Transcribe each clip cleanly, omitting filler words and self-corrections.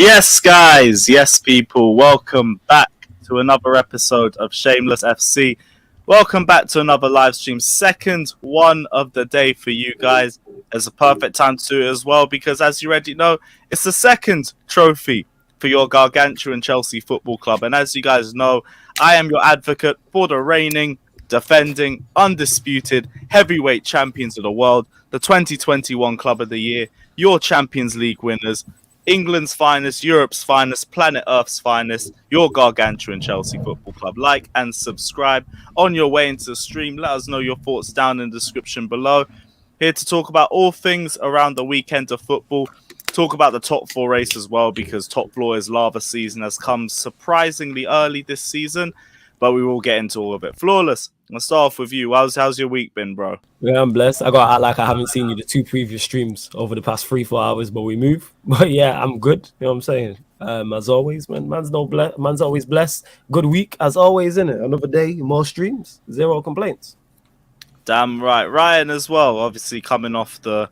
Yes, guys. Yes, people. Welcome back to another episode of Shameless FC. Welcome back to another live stream. Second one of the day for you guys. It's a perfect time to do it as well because, as you already know, it's the second trophy for your gargantuan Chelsea Football Club. And as you guys know, I am your advocate for the reigning, defending, undisputed heavyweight champions of the world, the 2021 Club of the Year, your Champions League winners, England's finest, Europe's finest, planet Earth's finest, your gargantuan Chelsea Football Club. Like and subscribe on your way into the stream. Let us know your thoughts down in the description below. Here to talk about all things around the weekend of football. Talk about the top four race as well, because top floor is lava season has come surprisingly early this season, but we will get into all of it. Flawless, let's start off with you. How's your week been, bro? Yeah, I'm blessed. I got to act like I haven't seen you the two previous streams over the past 3-4 hours, but we move. But yeah, I'm good. You know what I'm saying? As always, man. Man's always blessed. Good week, as always, innit? Another day, more streams, zero complaints. Damn right. Ryan as well, obviously coming off the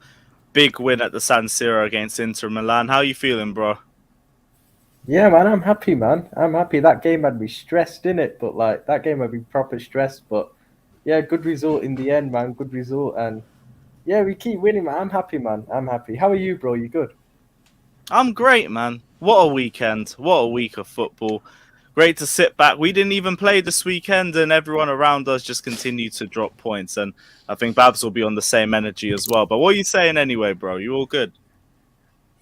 big win at the San Siro against Inter Milan. How you feeling, bro? Yeah, man, I'm happy, man. I'm happy. That game had me stressed, innit? But, that game had me proper stressed. But, yeah, good result in the end, man. Good result. And, yeah, we keep winning, man. I'm happy, man. I'm happy. How are you, bro? You good? I'm great, man. What a weekend. What a week of football. Great to sit back. We didn't even play this weekend, and everyone around us just continued to drop points. And I think Babs will be on the same energy as well. But what are you saying anyway, bro? You all good?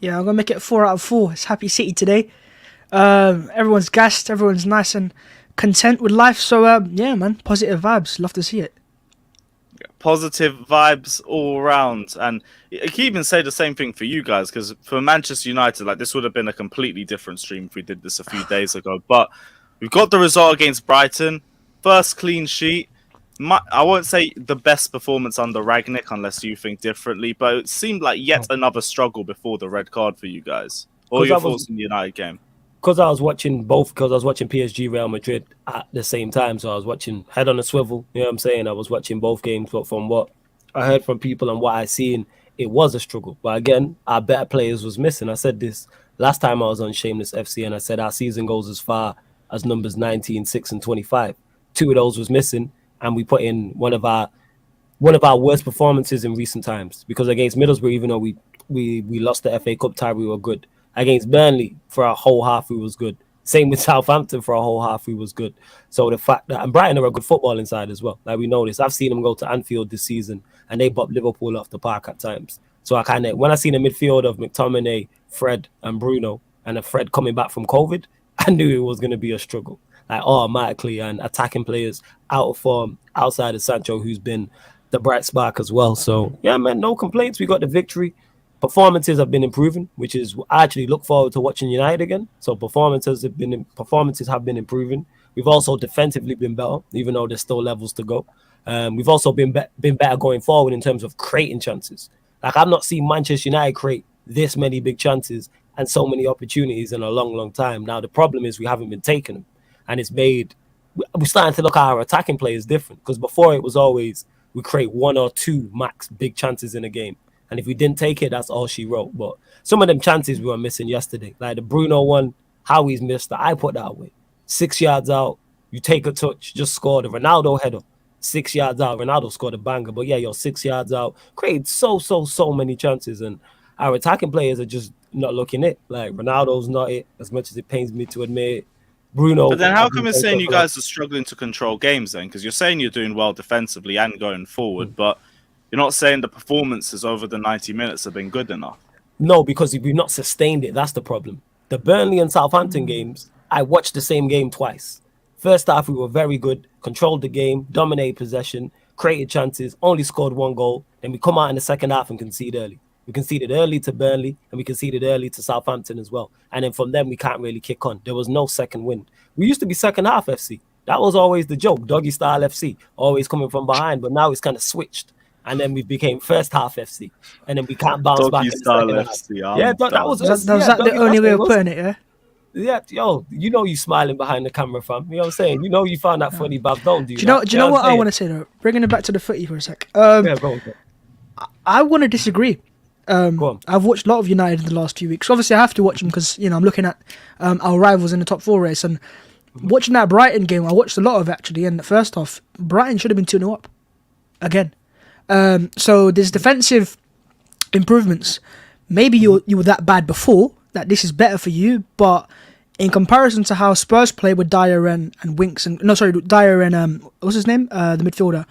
Yeah, I'm going to make it 4 out of 4. It's Happy City today. Everyone's gassed. Everyone's nice and content with life. So, yeah, man, positive vibes. Love to see it. Positive vibes all around. And I can even say the same thing for you guys, because for Manchester United, this would have been a completely different stream if we did this a few days ago. But we've got the result against Brighton. First clean sheet. I won't say the best performance under Rangnick, unless you think differently, but it seemed like yet another struggle before the red card for you guys. What are your thoughts on the United game? Because I was watching PSG Real Madrid at the same time, so I was watching head on a swivel. You know what I'm saying? I was watching both games, but from what I heard from people and what I seen, it was a struggle. But again, our better players was missing. I said this last time I was on Shameless FC, and I said our season goes as far as numbers 19, 6, and 25. 2 of those was missing, and we put in one of our worst performances in recent times. Because against Middlesbrough, even though we lost the FA Cup tie, we were good. Against Burnley, for a whole half, we was good. Same with Southampton, for a whole half, we was good. So the fact that, and Brighton are a good football inside as well. We know this. I've seen them go to Anfield this season, and they bop Liverpool off the park at times. So when I seen a midfield of McTominay, Fred, and Bruno, and a Fred coming back from COVID, I knew it was going to be a struggle. Automatically, and attacking players out of form, outside of Sancho, who's been the bright spark as well. So, yeah, man, no complaints. We got the victory. Performances have been improving, which is I actually look forward to watching United again. So performances have been improving. We've also defensively been better, even though there's still levels to go. We've also been better going forward in terms of creating chances. I've not seen Manchester United create this many big chances and so many opportunities in a long, long time. Now the problem is we haven't been taking them, and we're starting to look at our attacking players different, because before it was always we create 1 or 2 max big chances in a game. And if we didn't take it, that's all she wrote. But some of them chances we were missing yesterday, like the Bruno one, how he's missed that. I put that away. 6 yards out, you take a touch, just score. The Ronaldo header, 6 yards out. Ronaldo scored a banger. But yeah, you're 6 yards out. Created so many chances. And our attacking players are just not looking it. Ronaldo's not it, as much as it pains me to admit. Bruno. But then how come it's saying you guys are struggling to control games then? Because you're saying you're doing well defensively and going forward, but you're not saying the performances over the 90 minutes have been good enough. No, because we've not sustained it. That's the problem. The Burnley and Southampton games, I watched the same game twice. First half, we were very good, controlled the game, dominated possession, created chances, only scored 1 goal. Then we come out in the second half and concede early. We conceded early to Burnley, and we conceded early to Southampton as well. And then from them, we can't really kick on. There was no second wind. We used to be second half FC. That was always the joke, doggy style FC, always coming from behind. But now it's kind of switched. And then we became first half FC, and then we can't bounce back in the second half. FC, yeah, that was the only way of putting it, yeah? Yeah, yo, you smiling behind the camera, fam. You know what I'm saying? You found that funny, Bob. Don't do that. Do you know what I want to say, though? Bringing it back to the footy for a sec. Yeah, go. I want to disagree. Go on. I've watched a lot of United in the last few weeks. Obviously, I have to watch them because I'm looking at our rivals in the top 4 race, and watching that Brighton game, I watched a lot of it actually. In the first half, Brighton should have been 2-0 up again. So there's defensive improvements. Maybe you were that bad before that this is better for you, but in comparison to how Spurs play with Dyer and Winks and Dyer and what's his name? The midfielder.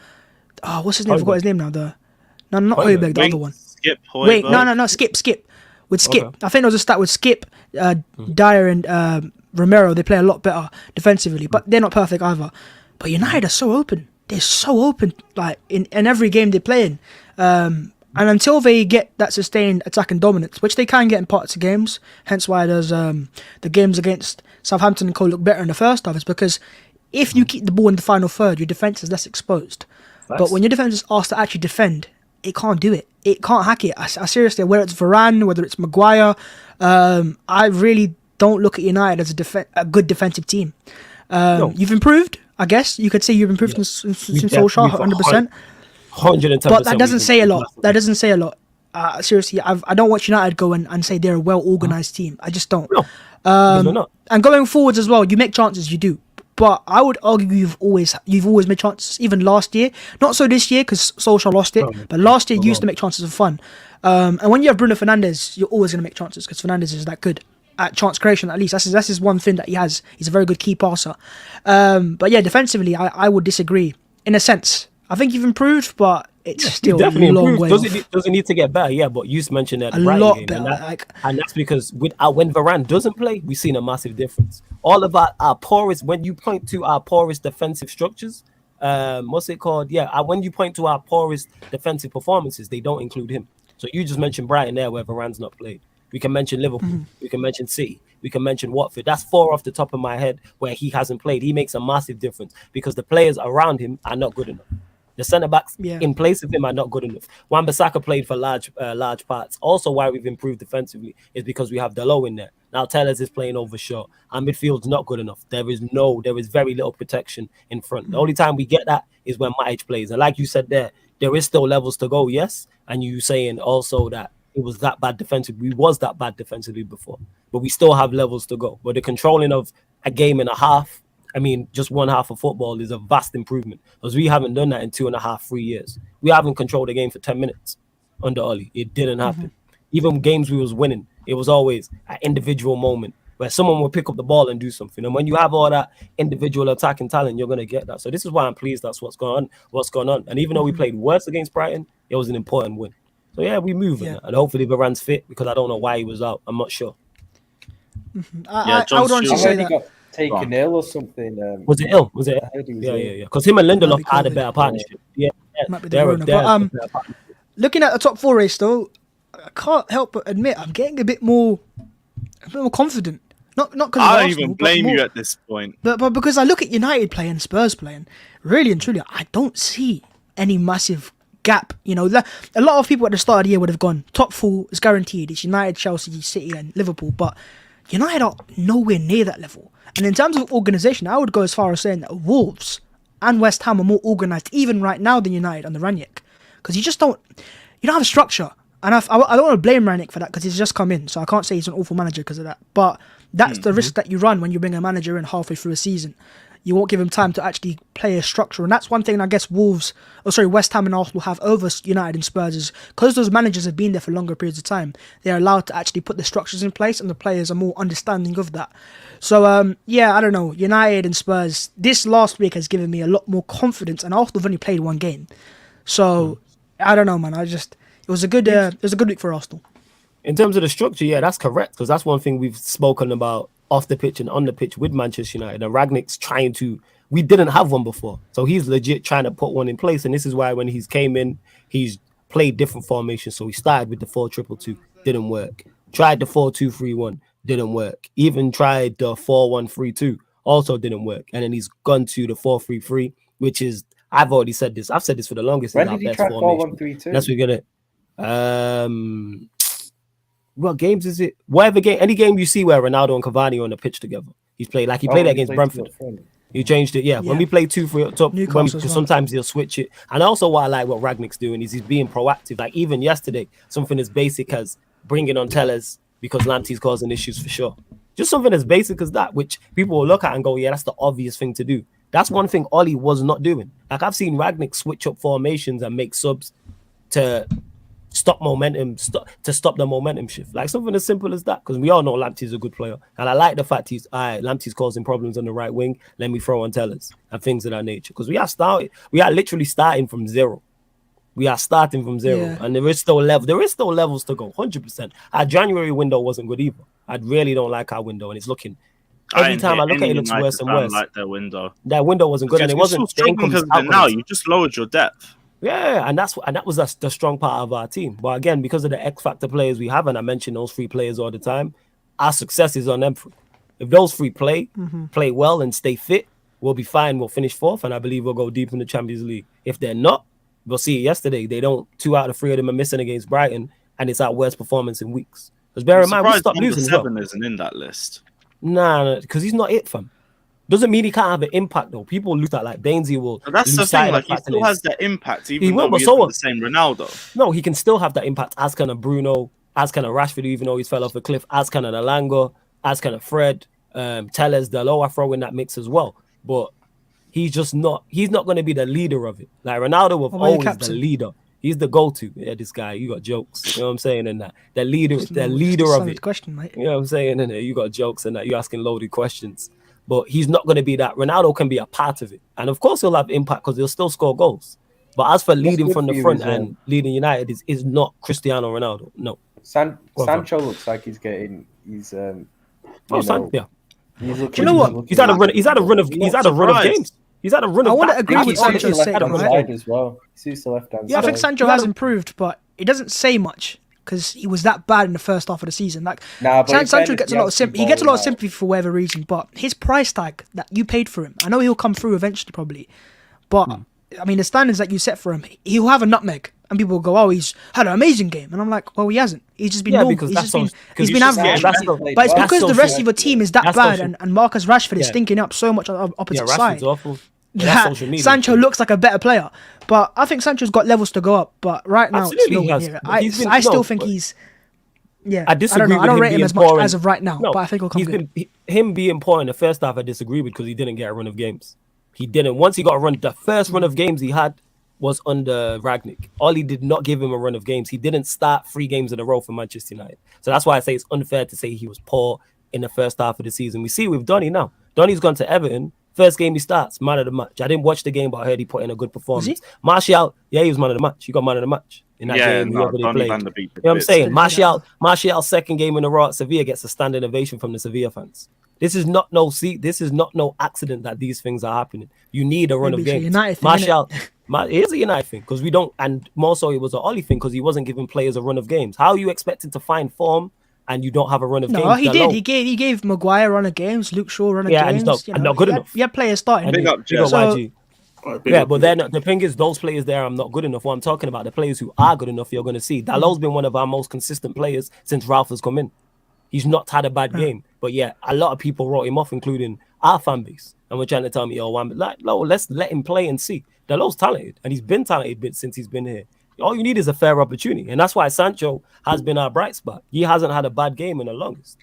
Oh, what's his name? I forgot his name now. Not Højbjerg, the other one. Skip. Wait, no, Skip. With Skip. Okay. I think it was a start with Skip, Dyer and Romero. They play a lot better defensively, but they're not perfect either. But United are so open. They're so open, like in every game they play in. And until they get that sustained attacking dominance, which they can get in parts of games, hence why there's the games against Southampton and Co look better in the first half, is because if you keep the ball in the final third, your defence is less exposed. Nice. But when your defence is asked to actually defend, it can't do it. It can't hack it. I seriously, whether it's Varane, whether it's Maguire, I really don't look at United as a good defensive team. No. You've improved, I guess. You could say you've improved since Solskjaer, 100%. 110%. But that doesn't say a lot. That doesn't say a lot. Seriously, I don't watch United go and say they're a well-organised team. I just don't. No, because they're not. And going forwards as well, you make chances, you do. But I would argue you've always made chances, even last year. Not so this year, because Solskjaer lost it. But last year, you used to make chances of fun. And when you have Bruno Fernandes, you're always going to make chances, because Fernandes is that good at chance creation, at least. That's his one thing that he has. He's a very good key passer. But yeah, defensively, I would disagree, in a sense. I think you've improved, but it's still a long way off. Does it need to get better? Yeah, but you mentioned that A lot better. And that's because when Varane doesn't play, we've seen a massive difference. All of our poorest, when you point to our poorest defensive structures, what's it called? Yeah, when you point to our poorest defensive performances, they don't include him. So you just mentioned Brighton there, where Varane's not played. We can mention Liverpool. We can mention City. We can mention Watford. That's 4 off the top of my head where he hasn't played. He makes a massive difference because the players around him are not good enough. The centre-backs in place of him are not good enough. Wan-Bissaka played for large parts. Also, why we've improved defensively is because we have Dalot in there. Now, Tellers is playing over short. Our midfield's not good enough. There is very little protection in front. The only time we get that is when Matic plays. And like you said there is still levels to go, yes? And you saying also that it was that bad defensively. We was that bad defensively before. But we still have levels to go. But the controlling of a game and a half, just one half of football is a vast improvement because we haven't done that in 2.5, 3 years. We haven't controlled a game for 10 minutes under Oli. It didn't happen. Even games we was winning, it was always an individual moment where someone will pick up the ball and do something. And when you have all that individual attacking talent, you're going to get that. So this is why I'm pleased that's what's going on. And even though we played worse against Brighton, it was an important win. So yeah, we move in that. And hopefully Varane's fit because I don't know why he was out. I'm not sure. I would honestly say that. Taken ill or something. Was it ill? Was it? Yeah. Because him and Lindelof had a better partnership. Yeah. Might be the Corona. But looking at the top 4 race though, I can't help but admit I'm getting a bit more confident. Not because I don't even blame you at this point. But because I look at United playing, Spurs playing, really and truly, I don't see any massive gap. A lot of people at the start of the year would have gone top 4 is guaranteed. It's United, Chelsea, City, and Liverpool. But United are nowhere near that level. And in terms of organisation, I would go as far as saying that Wolves and West Ham are more organised even right now than United under Rangnick. Because you don't have a structure. And I don't want to blame Rangnick for that because he's just come in. So I can't say he's an awful manager because of that. But that's the risk that you run when you bring a manager in halfway through a season. You won't give him time to actually play a structure. And that's one thing I guess West Ham and Arsenal have over United and Spurs is because those managers have been there for longer periods of time, they're allowed to actually put the structures in place and the players are more understanding of that. So, I don't know. United and Spurs, this last week has given me a lot more confidence and Arsenal have only played one game. So, I don't know, man. It was a good week for Arsenal. In terms of the structure, yeah, that's correct because that's one thing we've spoken about off the pitch and on the pitch with Manchester United. And Ragnick's we didn't have one before. So he's legit trying to put one in place. And this is why when he's came in, he's played different formations. So he started with the 4-2-2, didn't work. Tried the 4-2-3-1, didn't work. Even tried the 4-1-3-2, also didn't work. And then he's gone to the 4-3-3, which is, I've already said this. I've said this for the longest. When did he try 4-1-3-2? That's what we're gonna. What games is it? Whatever game, any game you see where Ronaldo and Cavani are on the pitch together. He played against Brentford. He changed it, yeah. When we play 2-3 up top, Newcastle as well. sometimes he'll switch it. And also what I like what Ragnick's doing is he's being proactive. Like even yesterday, something as basic as bringing on Tellers because Lamptey's causing issues for sure. Just something as basic as that, which people will look at and go, yeah, that's the obvious thing to do. That's one thing Ollie was not doing. Like I've seen Ragnick switch up formations and make subs to stop the momentum shift. Like something as simple as that, because we all know Lamptey's a good player. And I like the fact Lamptey's causing problems on the right wing. Let me throw on Tellers and things of that nature. Because we are literally starting from zero. We are starting from zero. Yeah. And there is still levels to go, 100%. Our January window wasn't good either. I really don't like our window, and it's looking every time I look at it, it looks worse and worse. Like their window. That window wasn't good, and it wasn't because now you just lowered your depth. Yeah, and that was the strong part of our team. But again, because of the X factor players we have, and I mention those 3 players all the time, our success is on them 3. If those 3 play well and stay fit, we'll be fine. We'll finish 4th, and I believe we'll go deep in the Champions League. If they're not, we'll see it yesterday. They don't. 2 out of 3 of them are missing against Brighton, and it's our worst performance in weeks. Because bear in mind, we stopped losing. 7 isn't in that list. Nah, because he's not it, fam. Doesn't mean he can't have an impact though. People look at like Bainesy will. But that's the thing. Like he still has that impact, even though he's the same Ronaldo. No, he can still have that impact. As kind of Bruno, as kind of Rashford, even though he's fell off a cliff. As kind of Alanga, as kind of Fred, Tellers, Delo. I throw in that mix as well. But he's just not. He's not going to be the leader of it. Like Ronaldo was always the leader. He's the go-to. Yeah, this guy. You got jokes. You know what I'm saying? And that the leader of it. Question, mate. You know what I'm saying? And you got jokes and that. You're asking loaded questions. But he's not going to be that. Ronaldo can be a part of it. And of course he'll have impact because he'll still score goals. But as for leading from the front and leading United is not Cristiano Ronaldo. No. Sancho looks like he's getting He's you know what? He's had a run of games. He's had a run of. I want to agree with Sancho's side as well. He's the left hand side. I think Sancho has improved, but it doesn't say much because he was that bad in the first half of the season. Like Sancho gets a lot of sympathy. He gets a lot of sympathy for whatever reason, but his price tag that you paid for him, I know he'll come through eventually, probably, but I mean the standards that you set for him, he'll have a nutmeg, and people will go, "Oh, he's had an amazing game," and I'm like, "Well, he hasn't. He's just been normal. He's been average." But it's because the rest of your team is that bad, and Marcus Rashford is stinking up so much on the opposite side. Awful. Yeah, Sancho looks like a better player, but I think Sancho's got levels to go up. But right now, I still think he's. Yeah, I disagree. I don't rate him as much as of right now, but I think he'll come good. Him being poor in the first half, I disagree with because he didn't get a run of games. He didn't. Once he got a run, the first run of games he had was under Ragnick. Ollie did not give him a run of games. He didn't start 3 games in a row for Manchester United. So that's why I say it's unfair to say he was poor in the first half of the season. We see with Donny now. Donny's gone to Everton. First game he starts, man of the match. I didn't watch the game, but I heard he put in a good performance. Martial, he was man of the match. He got man of the match in that game. No, played. You know what I'm saying? Martial's second game in a row at Sevilla gets a standing ovation from the Sevilla fans. This is not no accident that these things are happening. You need a run of games. Martial, it is a United thing because we don't, and more so it was an Ollie thing because he wasn't giving players a run of games. How are you expected to find form and you don't have a run of games? No, he did. He gave Maguire run of games, Luke Shaw run of games. And not good enough. You had players starting. Big up, YG. But then the thing is, those players there are not good enough. What I'm talking about, the players who are good enough, you're going to see. Dalot's been one of our most consistent players since Ralph has come in. He's not had a bad game. But yeah, a lot of people wrote him off, including our fan base. And we're trying to tell me, let's let him play and see. Dalot's talented, and he's been talented since he's been here. All you need is a fair opportunity. And that's why Sancho has been our bright spot. He hasn't had a bad game in the longest.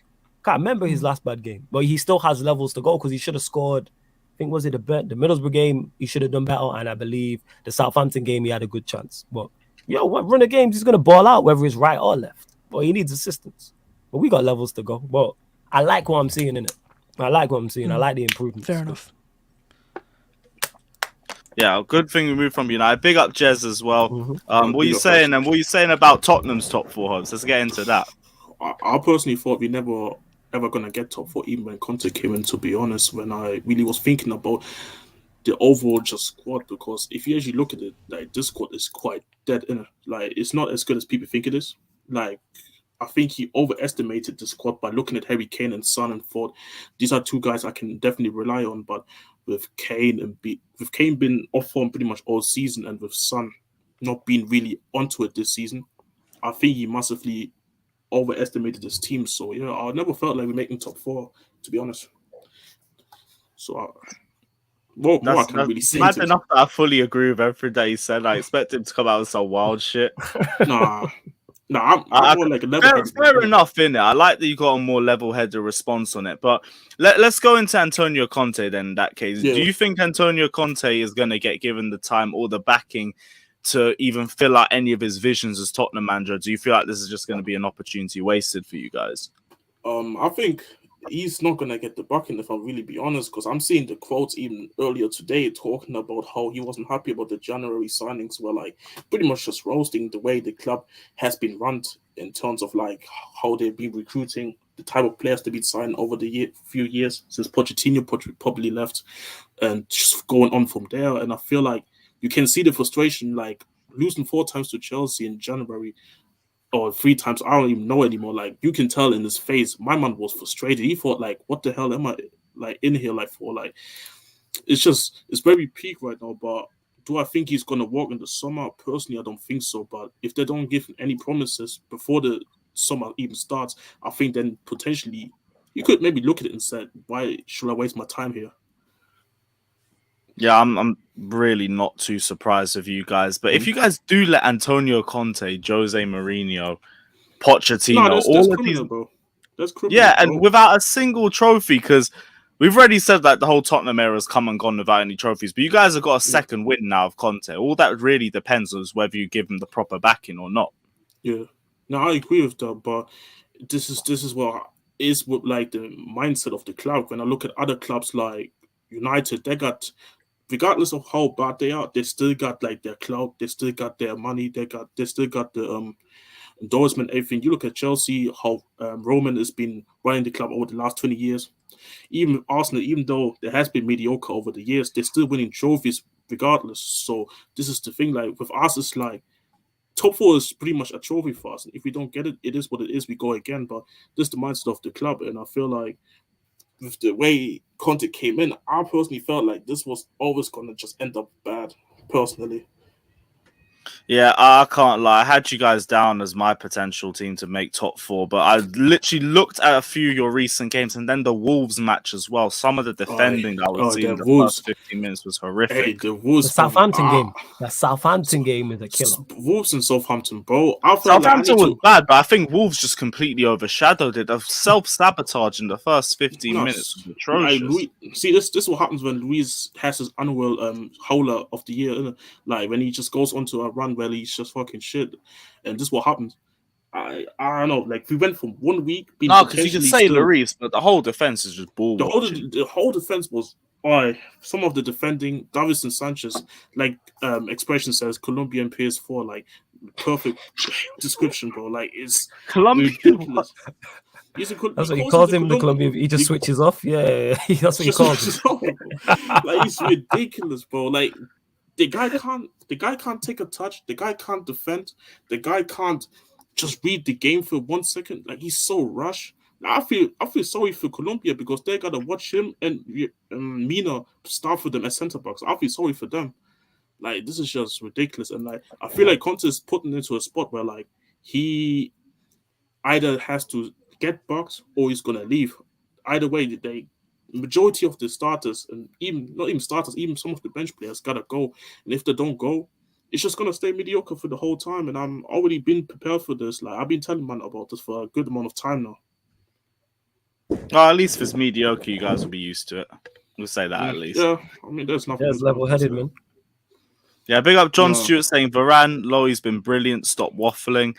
Can't remember his last bad game. But he still has levels to go because he should have scored. I think, was it the Middlesbrough game? He should have done better. And I believe the Southampton game, he had a good chance. But, what run of games, he's going to ball out, whether it's right or left. But he needs assistance. But we got levels to go. But I like what I'm seeing in it. I like what I'm seeing. I like the improvements. Fair enough. Yeah, good thing we moved from United. Big up Jez as well. What are you saying? And what are you saying about Tottenham's top 4 hopes? Let's get into that. I personally thought we never ever gonna get top 4, even when Conte came in. To be honest, when I really was thinking about the overall just squad, because if you actually look at it, like this squad is quite dead in it. Like it's not as good as people think it is. Like I think he overestimated the squad by looking at Harry Kane and Son and thought these are 2 guys I can definitely rely on, but with Kane being off form pretty much all season, and with Son not being really onto it this season, I think he massively overestimated his team. So I never felt like we're making top 4, to be honest. So More I That's, can that's really say mad to it. enough that I fully agree with everything that he said. I expect him to come out with some wild shit. Nah, I'm more like a level-headed. Fair enough, innit? I like that you got a more level-headed response on it. But let's go into Antonio Conte then in that case. Yeah. Do you think Antonio Conte is going to get given the time or the backing to even fill out any of his visions as Tottenham manager? Do you feel like this is just going to be an opportunity wasted for you guys? I think he's not gonna get the bucking if I'm really be honest, because I'm seeing the quotes even earlier today talking about how he wasn't happy about the January signings, were like pretty much just roasting the way the club has been run in terms of like how they've been recruiting, the type of players they've been signing over the few years since Pochettino probably left, and just going on from there. And I feel like you can see the frustration, like losing 4 times to Chelsea in January or 3 times, I don't even know anymore. Like you can tell in his face, my man was frustrated. He thought like, what the hell am I like in here like for? Like it's very peak right now. But do I think he's gonna walk in the summer? Personally, I don't think so. But if they don't give any promises before the summer even starts, I think then potentially you could maybe look at it and say, why should I waste my time here? Yeah, I'm really not too surprised with you guys. But if you guys do let Antonio Conte, Jose Mourinho, Pochettino, No, that's all of criminal, these, bro. That's criminal. yeah, bro. and without a single trophy, because we've already said that the whole Tottenham era has come and gone without any trophies. But you guys have got a second win now of Conte. All that really depends on whether you give him the proper backing or not. Yeah, no, I agree with that, but this is what is what like the mindset of the club. When I look at other clubs like United, they got, regardless of how bad they are, they still got like their clout, they still got their money, they still got the endorsement, everything. You look at Chelsea, how Roman has been running the club over the last 20 years. Even Arsenal, even though there has been mediocre over the years, they're still winning trophies regardless. So this is the thing. Like with us, it's like top 4 is pretty much a trophy for us. And if we don't get it, it is what it is. We go again. But this is the mindset of the club, and I feel like with the way Conte came in, I personally felt like this was always going to just end up bad. Personally. Yeah, I can't lie. I had you guys down as my potential team to make top 4, but I literally looked at a few of your recent games and then the Wolves match as well. Some of the defending that I was seeing in the Wolves. first 15 minutes was horrific. Hey, the Wolves. The Southampton game. The Southampton game is a killer. Wolves and Southampton, bro. I felt Southampton like was bad, but I think Wolves just completely overshadowed it. The self-sabotage in the first 15 minutes was atrocious. See, this is what happens when Luis has his annual howler of the year, innit? Like when he just goes onto a run where he's just fucking shit, and this is what happens. I don't know. Like we went from 1 week being no, because you can say Lloris, but the whole defense is just ball watching. The whole defense was. Some of the defending, Davinson Sanchez, like expression says, Colombian PS4, like perfect description, bro. Like it's Colombian. ridiculous. That's what he calls him, the Colombian. He just switches off. Yeah, that's what he calls him. Like it's ridiculous, bro. Like the guy can't take a touch. The guy can't defend. The guy can't just read the game for 1 second. Like he's so rushed. I feel sorry for Colombia because they gotta watch him and Mina start for them as centre backs. I feel sorry for them. Like this is just ridiculous, and like I feel like Conte is putting into a spot where like he either has to get boxed or he's gonna leave. Either way, the majority of the starters and even not even starters, even some of the bench players gotta go. And if they don't go, it's just gonna stay mediocre for the whole time. And I'm already been prepared for this. Like I've been telling man about this for a good amount of time now. Well, at least if it's mediocre, you guys will be used to it. We'll say that at least. Yeah, I mean, there's nothing. That's level-headed, man. Yeah, big up John Stewart saying Varane, Lowe's been brilliant. Stop waffling.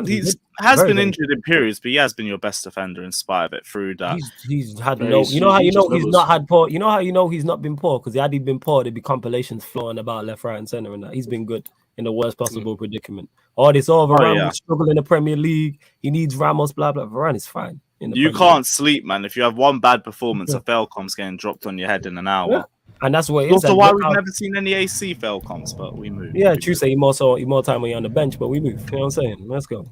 He has been injured in periods, but he has been your best defender in spite of it through that. He's had no. You know how you know he's not had poor. You know how you know he's not been poor because had he been poor, there'd be compilations flowing about left, right, and center, and that he's been good in the worst possible predicament. Oh, this over. Varane will struggle in the Premier League. He needs Ramos. Blah blah. Varane is fine. You can't sleep, man. If you have one bad performance, a fail comms getting dropped on your head in an hour. Yeah. And that's what it is. Also, why we've never seen any AC fail comms, but we move. Yeah, true. Say more time when you're on the bench, but we move. You know what I'm saying? Let's go.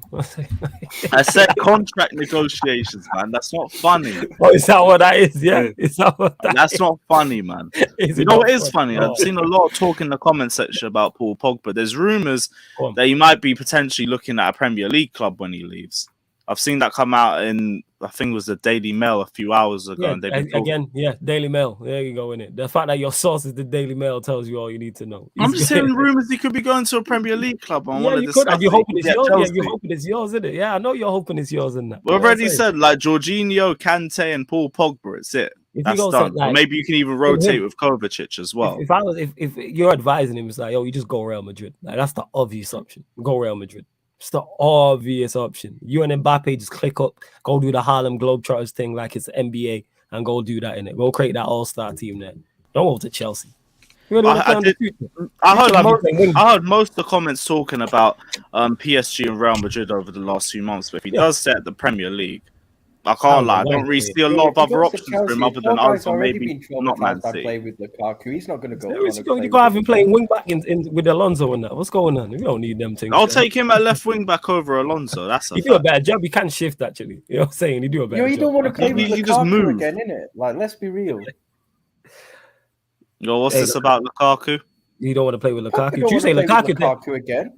I said contract negotiations, man. That's not funny. Oh, is that what that is? Yeah, is that what that's not funny, man. You know what is funny? I've seen a lot of talk in the comment section about Paul Pogba. There's rumors that he might be potentially looking at a Premier League club when he leaves. I've seen that come out in I think it was the Daily Mail a few hours ago, Yeah, and they've been talking. again, yeah, Daily Mail. There you go, innit? The fact that your source is the Daily Mail tells you all you need to know. I'm just hearing rumors he could be going to a Premier League club. I Yeah, want to you could. discuss And you're it. hoping it's Yeah, yours. Yeah, Chelsea. you're hoping it's yours, isn't it? Yeah, I know you're hoping it's yours in that. We've already said like Jorginho, Kante, and Paul Pogba. It's it. If you That's go done. set, like, or maybe you can even rotate with Kovacic as well. if you're advising him, it's like, yo, you just go Real Madrid. Like, that's the obvious option. Go Real Madrid. It's the obvious option. You and Mbappe just click up, go do the Harlem Globetrotters thing like it's NBA, and go do that in it. Go create that all-star team there. Don't go to Chelsea. You really want to play on the future? I heard most of the comments talking about PSG and Real Madrid over the last few months, but if he does set the Premier League, I can't lie. I don't really see a lot of other options for him other than us, or maybe not Man City. Play with Lukaku. He's not going to go. You go have him playing wing back in with Alonso and that. What's going on? We don't need them things. I'll take him at left wing back over Alonso. That's you do a better job. You can shift actually. You know what I'm saying? You do a better job. You don't want to play with You just Lukaku move. again, innit? Like, let's be real. Yo, what's this about Lukaku? You don't want to play with Lukaku. You don't You say wanna play with Lukaku Lukaku again?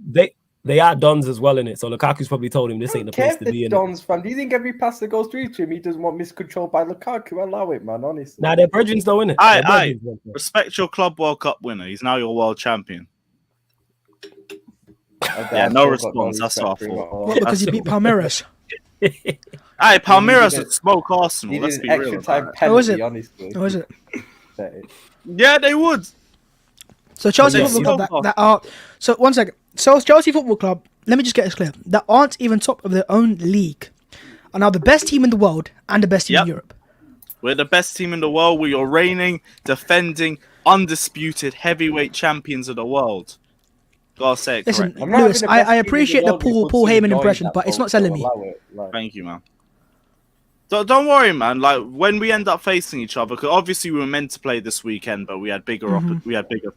They are dons as well in it. So Lukaku's probably told him this ain't the place to be in. Dons, fam. Do you think every pass that goes through to him, he doesn't want miscontrolled by Lukaku? Allow it, man. Honestly. Nah, they're brethren though, innit? Aye. Respect your Club World Cup winner. He's now your world champion. Yeah, no response. That's awful. What, because he beat Palmeiras? Hey, Palmeiras would smoke Arsenal. Let's be real. How is it? Honestly. How is it? Yeah, they would. So Chelsea Football Club so one second. So Chelsea Football Club, let me just get this clear. That aren't even top of their own league are now the best team in the world and the best team in Europe. We're the best team in the world. We're your reigning, defending, undisputed heavyweight champions of the world. Gotta say it Listen, correctly. Lewis, I appreciate the Paul Heyman impression, but it's not selling me. Thank you, man. Don't worry, man. Like when we end up facing each other, because obviously we were meant to play this weekend, but we had bigger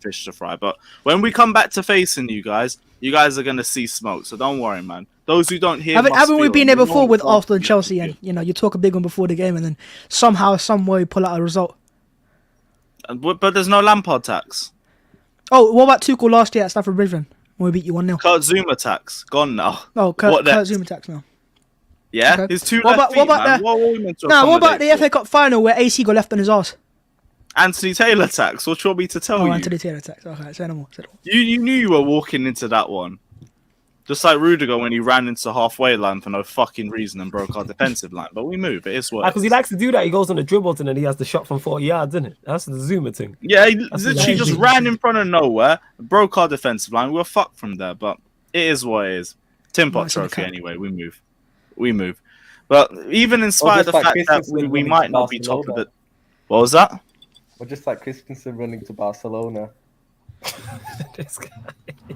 fish to fry. But when we come back to facing you guys are gonna see smoke. So don't worry, man. Those who don't hear, haven't we been there before with Arsenal and Chelsea? And you talk a big one before the game, and then somehow, some way, pull out a result. But there's no Lampard tax. Oh, what about Tuchel last year at Stamford Bridge when we beat you 1-0? Kurt Zuma tax gone now. Oh, Kurt Zuma tax now. Yeah, okay. his what about the FA Cup final where AC got left on his ass? Anthony Taylor tax. What do you want me to tell you? Anthony Taylor tax. Okay, say no more. You knew you were walking into that one. Just like Rudiger when he ran into the halfway line for no fucking reason and broke our defensive line. But we move. It is what. Because he likes to do that. He goes on the dribble and then he has the shot from 40 yards, isn't it? That's the Zuma thing. Yeah, he literally just ran in front of nowhere, broke our defensive line. We were fucked from there. But it is what it is. Tim Pot trophy anyway. We move. But even in spite of the fact that we might not be top of it. What was that? Or just like Christensen running to Barcelona. This guy.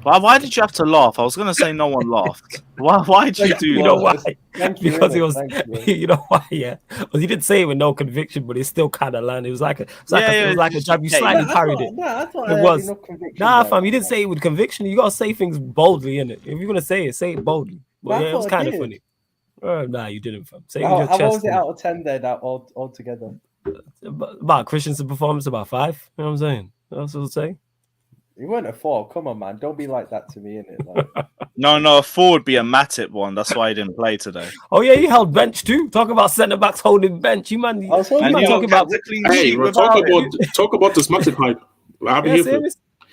Why did you have to laugh? I was going to say no one laughed. Why did you do that? You know why? Because he was, you know why? Yeah, well, he didn't say it with no conviction, but it still kind of landed. It was like a jab. You slightly parried it. It was. Nah, fam, you didn't say it with conviction. You gotta say things boldly, innit? If you're gonna say it boldly. But yeah, it was kind of funny. Nah, you didn't, fam. Say it with your chest. How was it out of 10 there? That all together? About Christensen's performance, about 5. You know what I'm saying? That's what I'll say. You weren't a 4. Come on, man. Don't be like that to me, innit? Like... No, a 4 would be a Matip one. That's why he didn't play today. Oh, yeah, he held bench too. Talk about centre backs holding bench. You man, talk about talk about this Matip hype.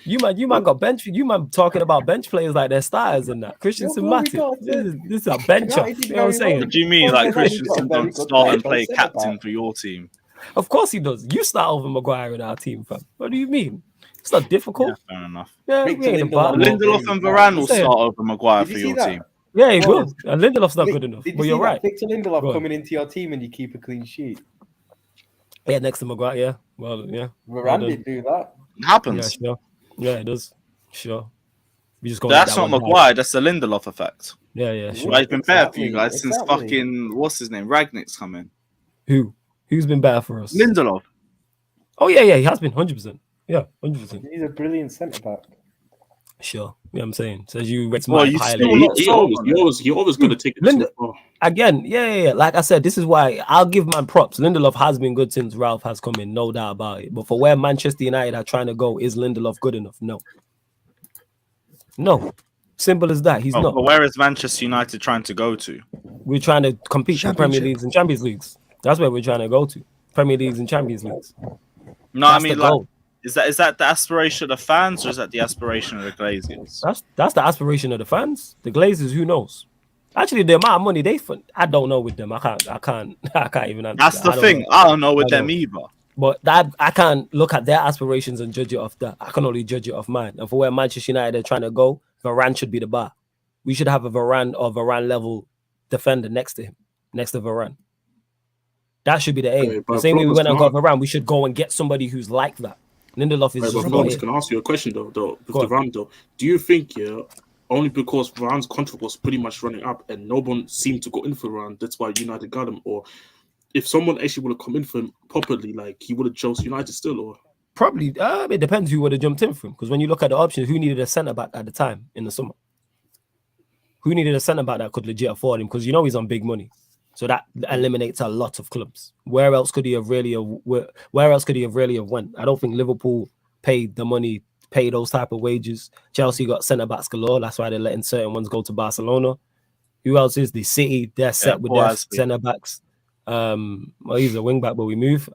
You man got bench. You man talking about bench players like they're stars and that. Christensen Matip. This is a bencher. You know what I'm saying? What do you mean, like Christensen don't start and play captain for your team? Of course he does. You start over Maguire in our team, fam. What do you mean? It's not difficult. Yeah, fair enough. Yeah, Lindelof and Varane will start over Maguire for your team. Yeah, he will. And Lindelof's not good enough. But you're right. Victor Lindelof coming into your team and you keep a clean sheet. Yeah, next to Maguire. Yeah. Well, yeah. Varane did do that. It happens. Yeah, sure. Yeah, it does. Sure. We just that's not Maguire. That's the Lindelof effect. Yeah, sure. Well, it's been better for you guys since fucking what's his name, Ragnick's come in. Who's been better for us? Lindelof. Oh yeah, he has been 100%. Yeah, 100%. He's a brilliant centre back. Sure, yeah, I'm saying. So as you rate he always gonna take it. Again, yeah. Like I said, this is why I'll give man props. Lindelof has been good since Ralph has come in, no doubt about it. But for where Manchester United are trying to go, is Lindelof good enough? No. Simple as that. He's not. But where is Manchester United trying to go to? We're trying to compete for Premier Championship. Leagues and Champions Leagues. That's where we're trying to go to. Premier Leagues and Champions Leagues. No, That's I mean, the like, goal. is that the aspiration of the fans or is that the aspiration of the Glazers? That's the aspiration of the fans. The Glazers, who knows? Actually, the amount of money they fund, I don't know with them. I can't even answer. That's the I don't thing. know. I don't know with I them know. either. But I can't look at their aspirations and judge it off that. I can only judge it off mine. And for where Manchester United are trying to go, Varane should be the bar. We should have a Varane or Varane level defender next to him, next to Varane. That should be the aim. Okay, The but same way we went and got Florence Varane, we should go and get somebody who's like that. Lindelof is But just not Florence, it. can I ask you a question though? With Go on. Varane though, do you think only because Varane's contract was pretty much running up and no one seemed to go in for Varane, that's why United got him? Or if someone actually would have come in for him properly, like he would have chose United still? Or Probably, it depends who would have jumped in for him. Because when you look at the options, who needed a centre back at the time in the summer? Who needed a centre back that could legit afford him? Because you know he's on big money, so that eliminates a lot of clubs. Where else could he have really have went? I don't think Liverpool paid the money, pay those type of wages. Chelsea got centre backs galore. That's why they're letting certain ones go to Barcelona. Who else is the City? They're set with their centre backs. Well, he's a wing back, but we move.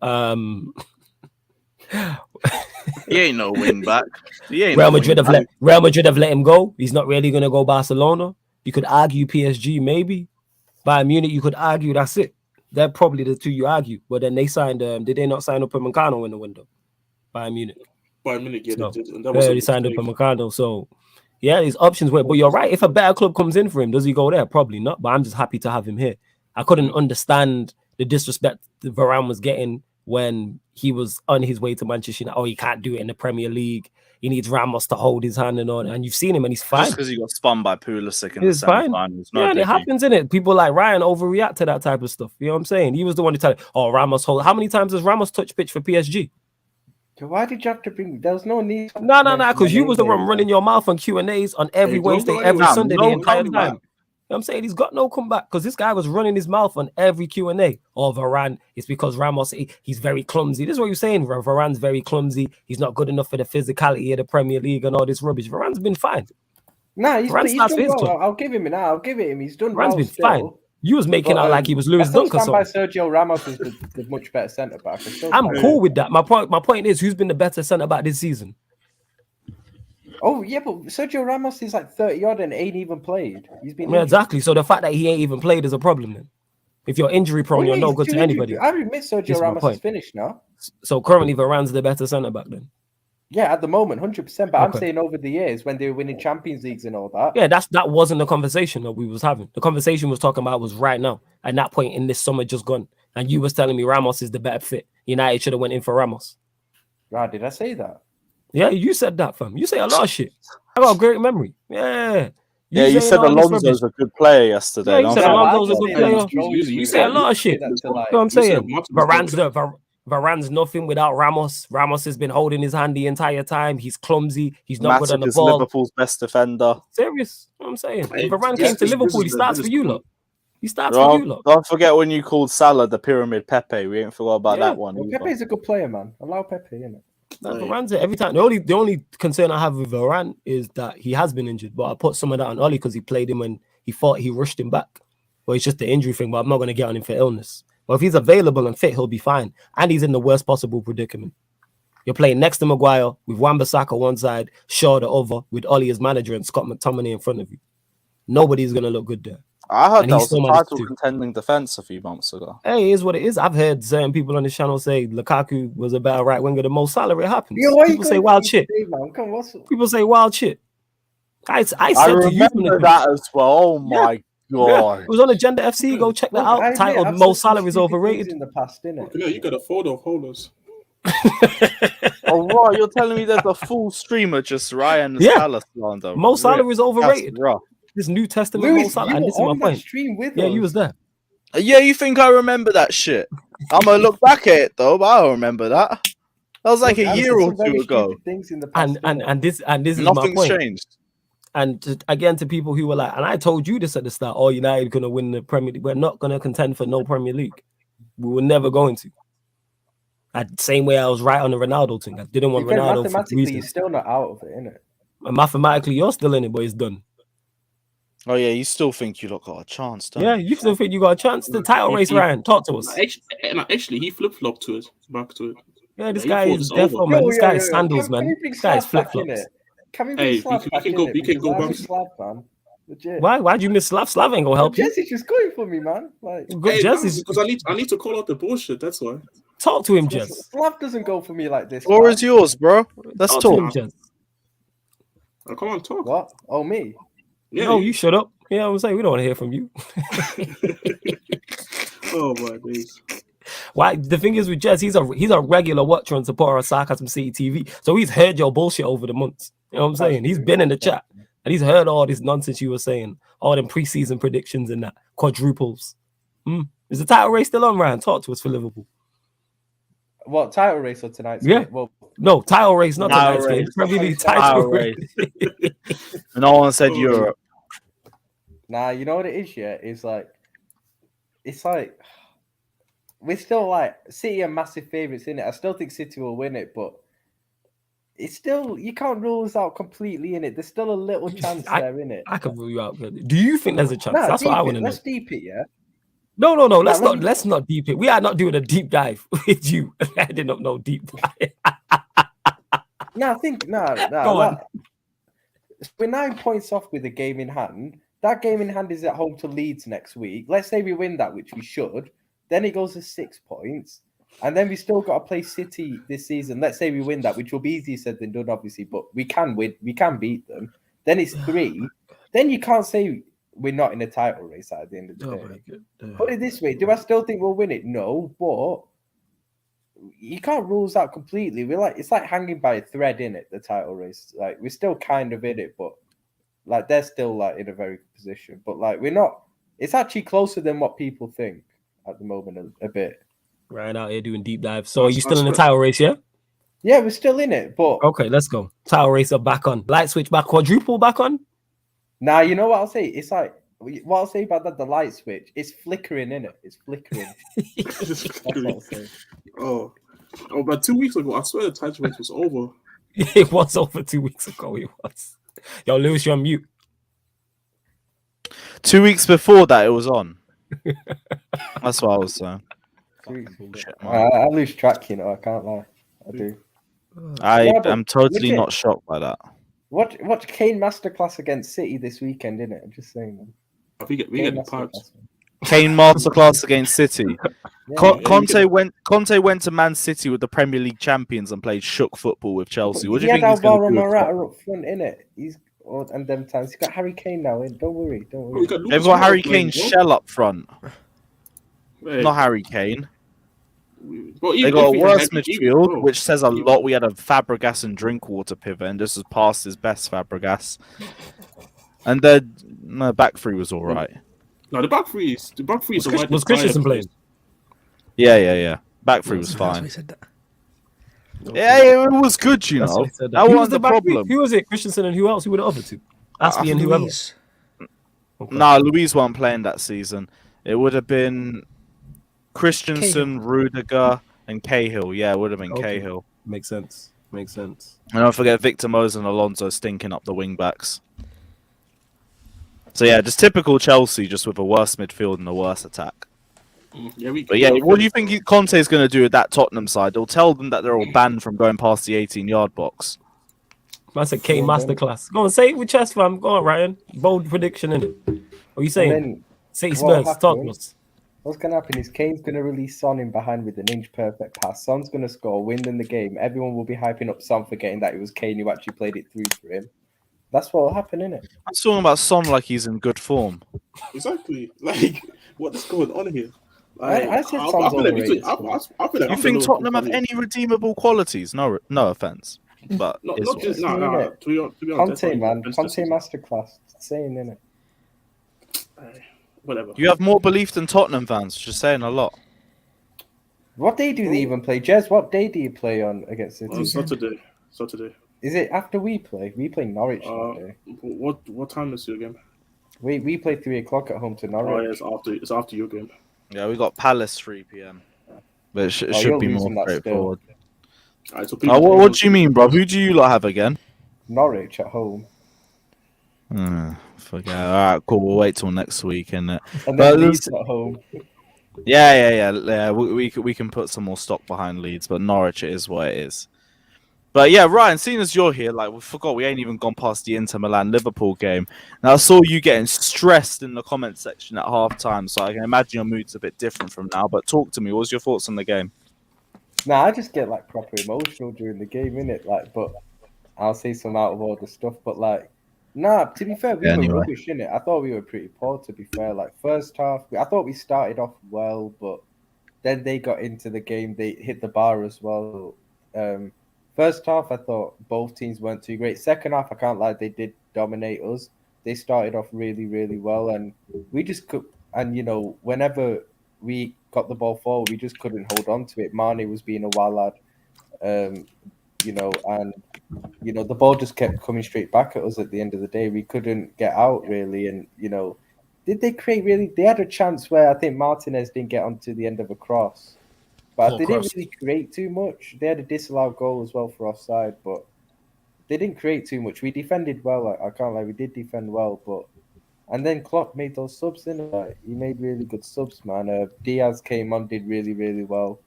He ain't no wing back. Real Madrid have let him go. He's not really gonna go Barcelona. You could argue PSG, maybe. Bayern Munich, you could argue that's it. They're probably the two you argue. But then they signed. Did they not sign up a Meccano in the window? Bayern Munich. Bayern Munich, yeah, So, they did. And that was they signed up a Meccano. So yeah, these options were. But you're right. If a better club comes in for him, does he go there? Probably not. But I'm just happy to have him here. I couldn't understand the disrespect that Varane was getting when he was on his way to Manchester United. Oh, he can't do it in the Premier League. He needs Ramos to hold his hand and on. And you've seen him, and he's fine. Just because he got spun by Pulisic in the He's fine. semi-finals. Yeah, and it happens, innit? People like Ryan overreact to that type of stuff. You know what I'm saying? He was the one to tell you, oh, Ramos hold. How many times has Ramos touched pitch for PSG? Why did you have to bring? There was no need. No, because you was the one running your mouth on Q&As on every Wednesday, every Sunday, the entire time. You know what I'm saying? He's got no comeback because this guy was running his mouth on every Q&A. Oh, Varane, it's because Ramos, he's very clumsy. This is what you're saying. Varane's very clumsy. He's not good enough for the physicality of the Premier League and all this rubbish. Varane's been fine. Nah, he's done well. I'll give him it now. I'll give it him. He's done Varane's well been still. fine. You was making out like he was Lewis Dunk or something. By Sergio Ramos is the much better centre back. I'm cool with that. My point is, who's been the better centre back this season? Oh yeah, but Sergio Ramos is like 30 odd and ain't even played. He's been exactly. So the fact that he ain't even played is a problem then. If you're injury prone, you're no good to anybody. I admit Sergio Ramos is finished now. So currently Varane's the better centre back then. Yeah, at the moment, 100%. But I'm saying over the years when they were winning Champions Leagues and all that. Yeah, that wasn't the conversation that we was having. The conversation was talking about was right now, at that point in this summer just gone. And you was telling me Ramos is the better fit. United should have went in for Ramos. Right, did I say that? Yeah, you said that, fam. You say a lot of shit. I got a great memory. Yeah. You said Alonso's a good player yesterday. Yeah, you said Alonso's a good player. You say a lot of shit. You know what I'm saying? Varane's nothing without Ramos. Ramos has been holding his hand the entire time. He's clumsy. He's not good on the ball. Liverpool's best defender. Serious. You know what I'm saying? If Varane came to Liverpool, he starts for you, look. He starts for you, look. Don't forget when you called Salah the pyramid Pepe. We ain't forgot about that one. Well, Pepe's a good player, man. Allow Pepe, innit? Varane's it every time. The only concern I have with Varane is that he has been injured, but I put some of that on Oli because he played him when he thought he rushed him back. Well, it's just the injury thing, but I'm not going to get on him for illness. But if he's available and fit, he'll be fine. And he's in the worst possible predicament. You're playing next to Maguire with Wan-Bissaka one side, Shaw the other, with Oli as manager and Scott McTominay in front of you. Nobody's going to look good there. I heard that was a title contending defense a few months ago. Hey, it is what it is. I've heard certain people on this channel say Lukaku was a better right winger than Mo Salah. It happens. People say wild shit. People say wild shit. I said to you that as well. Oh my God. Yeah. It was on Agenda FC. Go check that out. Titled Mo Salah is overrated. In the past, innit? Yeah, you got a photo of Holders. Oh, right. You're telling me there's a full stream of just Ryan Salah slander. Mo Salah is overrated. This New Testament Lewis, Mo Salah. And this is my point. Yeah, you was there. Yeah, you think I remember that shit? I'm gonna look back at it though, but I don't remember that. That was like a year or two ago. And this is nothing's my point. Changed. And again, to people who were like, and I told you this at the start, oh, United gonna win the Premier League. We're not gonna contend for no Premier League. We were never going to. Same way I was right on the Ronaldo thing. I didn't want Ronaldo. Mathematically, you're still not out of it, innit? And mathematically, you're still in it, but it's done. Oh yeah, you still think you lot got a chance, don't Yeah, you? you still think you got a chance? The title race, Ryan. Talk to us. Actually, he flip flopped to it, back to it. Yeah, this He guy thought is it's over. defo, man. This guy is sandals, Can we man. bring This guy is Slav flip back in flops. it? Can we bring Hey, Slav we back can in go. it? We can Because go I back. miss Slav, man. Legit. Why'd you miss Slav? Slav ain't gonna help you. Jesse's just going for me, man. Like, Hey, Jess man, is because I need to call out the bullshit. That's why. talk to him, Jess. Slav doesn't go for me like this. Floor man. is yours, bro. Let's Talk to him, talk. Jess. Come on, talk. What? Oh, me? Yeah, No, you shut up. Yeah, I'm saying we don't want to hear from you. Oh my days. Why? The thing is with Jess, he's a regular watcher and supporter of Sarcasm City TV, so he's heard your bullshit over the months. You know what I'm saying? He's been in the chat and he's heard all this nonsense you were saying, all them preseason predictions and that quadruples. Is the title race still on, Ryan? Talk to us for Liverpool. What, title race or tonight's Yeah. game? Well, No, title race, not Title tonight's game. race. Premier League Title title race. race. No one said Europe. nah, you know what it is, yeah? It's like we're still like City are massive favourites in it. I still think City will win it, but it's still you can't rule us out completely in it. There's still a little chance there in it. I can rule you out. Do you think there's a chance? Nah, That's what I deep want to it. know. Let's deep it, yeah. No. Let's let me- not deep it. We are not doing a deep dive with you. I did not know deep dive. No, I think no. Go on. We're 9 points off with a game in hand. That game in hand is at home to Leeds next week. Let's say we win that, which we should. Then it goes to 6 points. And then we still got to play City this season. Let's say we win that, which will be easier said than done, obviously, but we can win. We can beat them. Then it's 3. Then you can't say we're not in a title race at the end of the day. Put it this way: do I still think we'll win it? No, but you can't rule us out completely. It's like hanging by a thread in it. The title race, like we're still kind of in it, but like they're still like in a very good position. But like we're not. It's actually closer than what people think at the moment. A bit. Right out here doing deep dives. So are you still in the title race? Yeah. Yeah, we're still in it, but Okay, let's go. Title race are back on. Light switch back. Quadruple back on. now you know what I'll say. It's like what I'll say about that. The light switch, it's flickering in it. It's flickering. That's what I'll say. Oh, about 2 weeks ago, I swear the title race was over. It was over 2 weeks ago. It was. Yo, Lewis, you're on mute. 2 weeks before that, it was on. That's what I was saying. Bullshit, man. I lose track, you know. I can't lie. I do. I Yeah, but am totally legit. not shocked by that. Watch Kane masterclass against City this weekend, innit? I'm just saying. Man. We get the parts. Kane masterclass against City. Yeah, Conte went to Man City with the Premier League champions and played shook football with Chelsea. What do you he think had he's going Alvaro to do? Morata up front, innit? And them times he's got Harry Kane now in. Don't worry. They've got Harry Kane shell up front, Hey, not Harry Kane. well, They even got if a we worse had- midfield, bro, which says a lot. We had a Fabregas and Drinkwater pivot, and this is past his best Fabregas. And the back three was all right. No, the back three is Was Christensen playing? Yeah. Back three was That's why he fine. said that. Yeah, it was good, you That's know. why he said That Who was wasn't the back three? problem. Who was it? Christensen and who else? Who were the other two? Aspie and whoever. Luiz. Okay. Nah, Luis weren't playing that season. It would have been Christensen, Rudiger, and Cahill. Yeah, it would have been Okay. Cahill. Makes sense. And don't forget Victor Moses and Alonso stinking up the wing backs. So yeah, just typical Chelsea, just with a worse midfield and a worse attack. But yeah, what do you think Conte's going to do with that Tottenham side? He'll tell them that they're all banned from going past the 18-yard box. That's a K masterclass. Go on, say it with chest, fam. Go on, Ryan. Bold prediction, innit? What are you saying? Then Say what Spurs. Talk to happened? us. What's going to happen is Kane's going to release Son in behind with an inch perfect pass. Son's going to score, win in the game. Everyone will be hyping up Son, forgetting that it was Kane who actually played it through for him. That's what will happen, innit? I'm talking about Son like he's in good form. Exactly. Like, what is going on here? Like, I said Son's feel like overrated between- still. I feel like You I'm think the Tottenham have Liverpool any redeemable qualities? No offense, but Not it's just what it is. no. To be honest, Conte, man. Conte masterclass. Insane, innit? Whatever. You have more belief than Tottenham fans, which is saying a lot. What day do they even play? Jez, what day do you play on against City? On Saturday. Is it after we play? We play Norwich that day. What time is your game? We play 3 o'clock at home to Oh, Norwich. yeah, it's after your game. Yeah, we got Palace 3 p.m. But it should you're be losing more that straightforward. Alright, so What do you mean, bro? Who do you lot have again? Norwich at home. Forget. All right, cool. We'll wait till next week, and And but then Leeds at home. yeah. We can put some more stock behind Leeds, but Norwich it is what it is. But yeah, Ryan, seeing as you're here, like we forgot we ain't even gone past the Inter Milan Liverpool game. Now I saw you getting stressed in the comment section at halftime, so I can imagine your mood's a bit different from now. But talk to me. What was your thoughts on the game? Nah, I just get like proper emotional during the game, innit? Like, but I'll say some out of order stuff. But like, nah, to be fair, we were Anyway. rubbish, innit? I thought we were pretty poor, to be fair. Like, first half, I thought we started off well, but then they got into the game. They hit the bar as well. First half, I thought both teams weren't too great. Second half, I can't lie, they did dominate us. They started off really, really well, and we just could. And whenever we got the ball forward, we just couldn't hold on to it. Mane was being a wild lad, and the ball just kept coming straight back at us. At the end of the day, we couldn't get out really, and did they create really? They had a chance where I think Martinez didn't get onto the end of a cross. But they didn't really create too much. They had a disallowed goal as well for offside, but they didn't create too much. We defended well. I can't lie, we did defend well, and then Klopp made those subs in. He made really good subs, man. Diaz came on, did really, really well.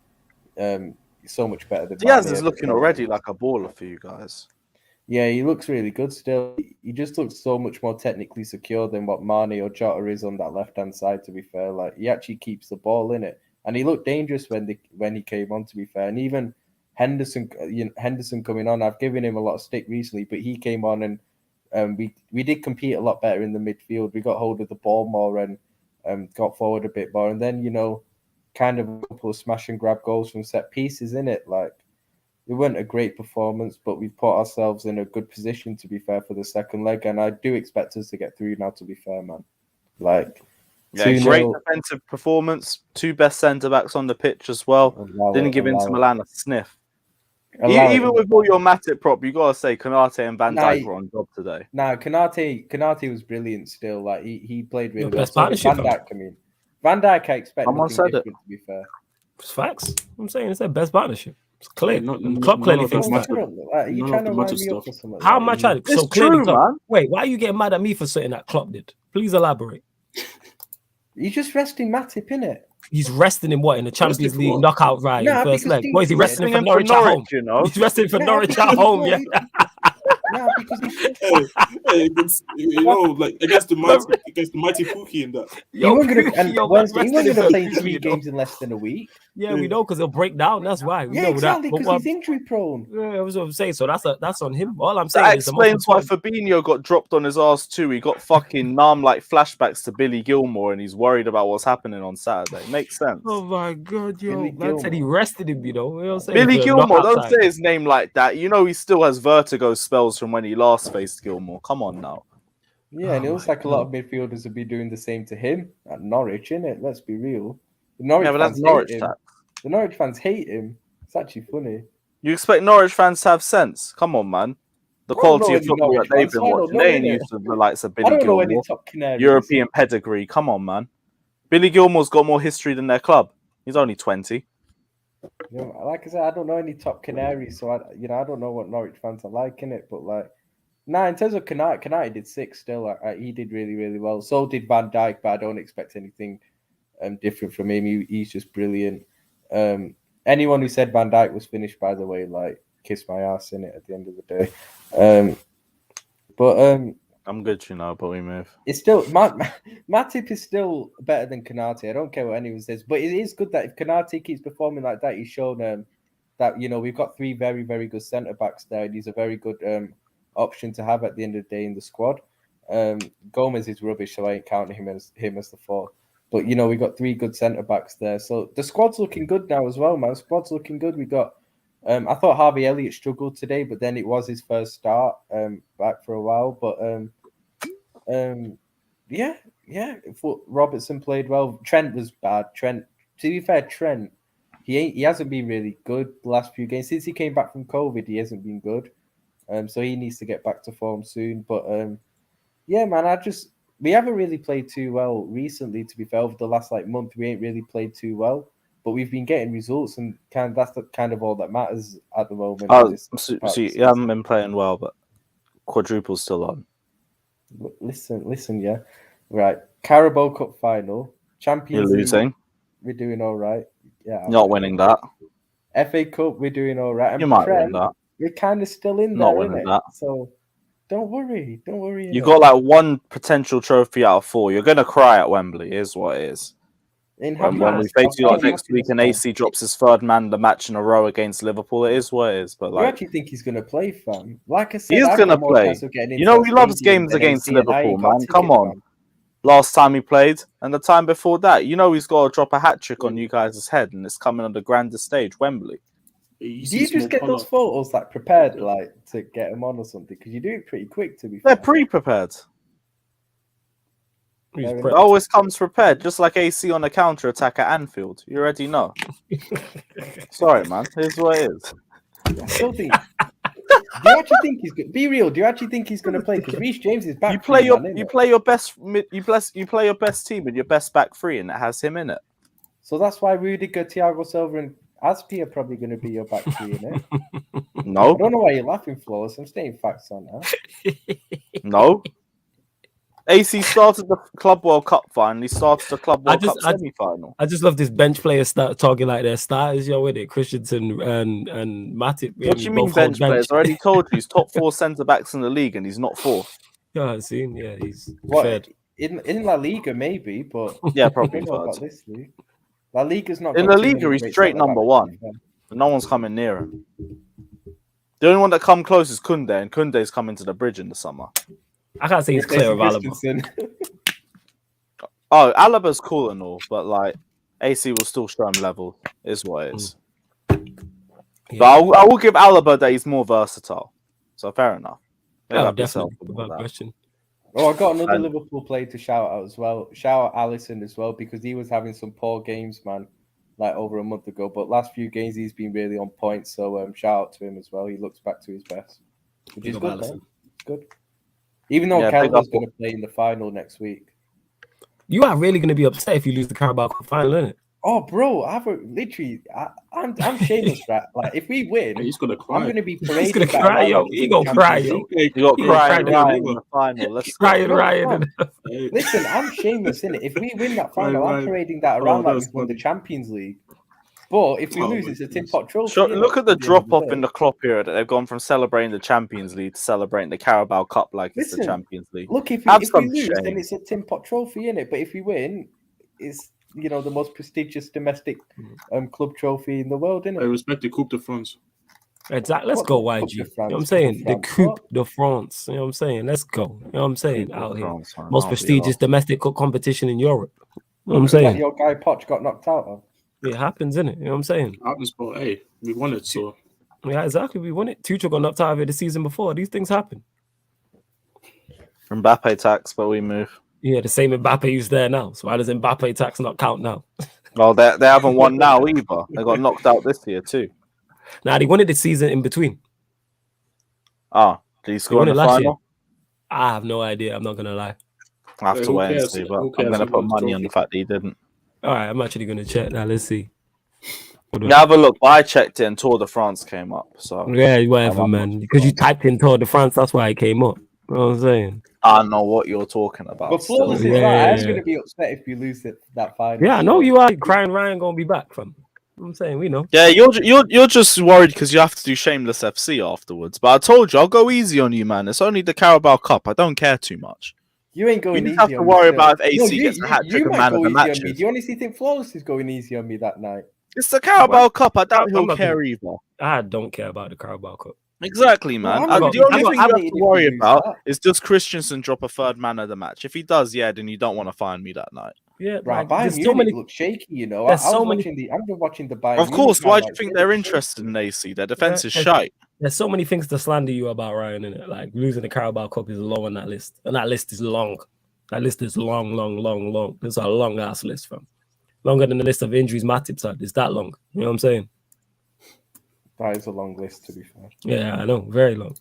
So much better than Diaz Mane. is looking already like a baller for you guys. Yeah, he looks really good still. He just looks so much more technically secure than what Mane or Jota is on that left-hand side, to be fair. Like, he actually keeps the ball in it. And he looked dangerous when he came on, to be fair. And even Henderson coming on, I've given him a lot of stick recently, but he came on and we did compete a lot better in the midfield. We got hold of the ball more and got forward a bit more. And then, kind of a couple of smash and grab goals from set pieces in it. Like, it wasn't a great performance, but we've put ourselves in a good position, to be fair, for the second leg. And I do expect us to get through now, to be fair, man. Like, yeah, great defensive performance. Two best centre backs on the pitch as well. Didn't give Inter Milan a sniff. Even with all your Matip prop, you gotta say Konate and Van Dijk were on job today. Nah, Konate was brilliant still. Like, he played really well. Van Dijk, Van Dijk, I expect nothing different, to be fair. It's facts. I'm saying it's their best partnership. It's clear. Klopp clearly thinks that. Are you trying to wind me up or something? How am I trying to? It's so true, man. Wait, why are you getting mad at me for something that Klopp did? Please elaborate. He's just resting Matip, innit? He's resting in what? In the Champions League knockout in first leg. What is he resting for Norwich at home? He's resting for Norwich at home, yeah. No, because like against the mighty Pookie in that. He wasn't going to play 3 games in less than a week. Yeah, we know, because he'll break down. That's why. We know exactly, that. Because he's injury prone. Yeah, that's what I'm saying. So that's on him. All I'm saying that is explains why Fabinho got dropped on his ass too. He got fucking like flashbacks to Billy Gilmore, and he's worried about what's happening on Saturday. Makes sense. Oh my god, man said he rested him. You know what I'm saying? Billy Gilmore, don't say his name like that. You know he still has vertigo spells from when he last faced Gilmore. Come on now. Yeah, and it looks like a lot of midfielders would be doing the same to him at Norwich, innit? Let's be real. The Norwich fans hate him. It's actually funny. You expect Norwich fans to have sense? Come on, man. The quality of football that they've been watching, they ain't used to the likes of Billy Gilmore. European pedigree. Come on, man. Billy Gilmore's got more history than their club. He's only 20. Like I said, I don't know any top Canaries, so I don't know what Norwich fans are like, innit? But like, in terms of Konate did 6 still. He did really, really well. So did Van Dijk, but I don't expect anything different from him. He's just brilliant. Anyone who said Van Dijk was finished, by the way, like, kiss my ass in it at the end of the day. I'm good, but we move. It's still Matip is still better than Konate. I don't care what anyone says, but it is good that if Konate keeps performing like that, he's shown that we've got 3 very, very good centre backs there, and he's a very good option to have at the end of the day in the squad. Gomez is rubbish, so I ain't counting him as the 4th. But we got 3 good centre backs there, so the squad's looking good now as well, man. The squad's looking good. We got. I thought Harvey Elliott struggled today, but then it was his first start back for a while. But Robertson played well. Trent was bad. To be fair, Trent, he hasn't been really good the last few games since he came back from COVID. He hasn't been good. So he needs to get back to form soon. But man, we haven't really played too well recently. To be fair, over the last month, we ain't really played too well. But we've been getting results, and that's kind of all that matters at the moment. You haven't been playing well, but quadruple's still on. Listen, yeah. Right. Carabao Cup final. You're Champions League, losing. we're doing all right. Yeah. You're not winning that. FA Cup, we're doing all right. And You might Prem, win that. we're kind of still in Not there, winning innit? that. So don't worry. You got like one potential trophy out of 4. You're gonna cry at Wembley, is what it is. in When we happiness. face you I'll like tell next week and happiness, AC drops his 3rd man the match in a row against Liverpool, it is what it is. But You like, actually think he's going to play, fam? Like I said, he is I've gonna got more play. chance of getting You know, into he that loves stadium games than against AC, and I Liverpool, ain't got a man. Come ticket, on. fam. Last time he played, and the time before that, you know he's got to drop a hat trick on you guys' head, and it's coming on the grandest stage, Wembley. Do you just get those photos like prepared, like to get them on or something? Because you do it pretty quick, to be They're fair. pre-prepared. He's Fair It prepped. always comes prepared, just like AC on a counter attack at Anfield. You already know. Sorry, man. Here's what it is. I still think. Do you actually think he's good? Be real. Do you actually think he's going to play? Because Reece James is back. You play your best team and your best back 3, and it has him in it. So that's why Rudiger, Thiago Silva, and Aspi are probably going to be your back 3 in it. No, I don't know why you're laughing, Flawless. I'm stating facts on that. no. AC started the Club World Cup final. He started the Club World Cup semi-final. I just love this bench players start talking like they're starters, yo, with it. Christensen and Matip. What do you mean bench players? I already told you he's top 4 centre backs in the league, and he's not 4th. Yeah, I've seen. Yeah, he's What third. in La Liga maybe, but Yeah, I probably don't know about third. this league. La Liga's not In got La too Liga, many he's great straight centre number backs, 1. No one's coming near him. The only one that come close is Kunde, and Kunde's coming to the bridge in the summer. I can't say he's clear of Alaba. Christensen. Oh, Alaba's cool and all, but like AC will still show him level, is what it is. Yeah. But I will give Alaba that he's more versatile. So fair enough. Oh, definitely. Without question. Oh, I got another And- Liverpool player to shout out as well. Shout out Alisson as well, because he was having some poor games, man, like over a month ago. But last few games he's been really on point. So shout out to him as well. He looks back to his best, which is good, man. It's good. Even though Keller's going to play in the final next week. You are really going to be upset if you lose the Carabao Cup final, isn't it? Oh, bro, I'm shameless, right? Like, if we win, He's gonna cry. I'm going to be He's parading. going to cry, yo. He going to cry, yo. You got crying crying Ryan in the final. Let's go. Ryan. Listen, I'm shameless, innit? If we win that final, Right. I'm parading that around like that's we've won the funny. Champions League. But if we Oh, lose, my it's a Tin goodness. Pot trophy. Sure, innit? look at the At the end drop of the off day. in the Klopp period. They've gone from celebrating the Champions League to celebrating the Carabao Cup like it's the Listen, Champions League. Look, if Have we some lose, then shame. it's a Tin Pot trophy, innit? But if we win, it's the most prestigious domestic club trophy in the world, I innit? respect the Coupe de France. Exactly. Let's What go, the Coupe YG. de You know France? what I'm saying? The Coupe de France, Coupe de France. You know what I'm saying? Let's go. You know what I'm saying? Out here. Most prestigious domestic cup competition in Europe. You know what I'm Like saying? your guy Poch got knocked out of. It happens, innit? You know what I'm saying? Happens, but hey, we won it, so Yeah, exactly. We won it. Tuchel got knocked out of it the season before. These things happen. Mbappe tax, but we move. Yeah, the same Mbappe who's there now. So why does Mbappe tax not count now? Well, they haven't won now either. They got knocked out this year too. Nah, they won it this season in between. Ah, did he score won in it the last final? I have no idea. I'm not gonna lie. I have Hey, to who wait and cares? see, Who but I'm cares going to who put won the money on the trophy? fact that he didn't. All right, I'm actually gonna check now. Let's see. Hold on. Yeah, have a look. But I checked it and Tour de France came up. So Yeah, whatever, I'm man. not Because you sure. typed in Tour de France, that's why it came up. You know what I'm saying? I don't know what you're talking about. But Flawless is still. right. I'm Yeah. going to be upset if we lose that final. Yeah, I know you are. Crying Ryan gonna be back from. You know what I'm saying, we know. Yeah, you're just worried because you have to do Shameless FC afterwards. But I told you, I'll go easy on you, man. It's only the Carabao Cup. I don't care too much. You ain't going You easy just have to on worry me about still. if AC gets a hat trick you and might man go of the easy on me. matches. Do you honestly think Flawless is going easy on me that night? It's the Carabao Cup. I doubt I'm he'll not care gonna- either. I don't care about the Carabao Cup. Exactly, man. Well, The only I'm thing you have if to we worry lose about that. is does Christensen drop a third man of the match? If he does, yeah, then you don't want to find me that night. Yeah, Right, like, Bayern there's Munich so many. look shaky, you know. there's I so was many- watching I'm just watching the Bayern. Of course, Munich why now, do you like, think they they're look interested in AC? Their defense is there's- shite. There's so many things to slander you about, Ryan, in it. Like losing the Carabao Cup is low on that list, and that list is long. That list is long. It's a long ass list, fam. Longer than the list of injuries Matip's had. It's that long. You know what I'm saying? That is a long list, to be fair. Yeah, I know. Very long.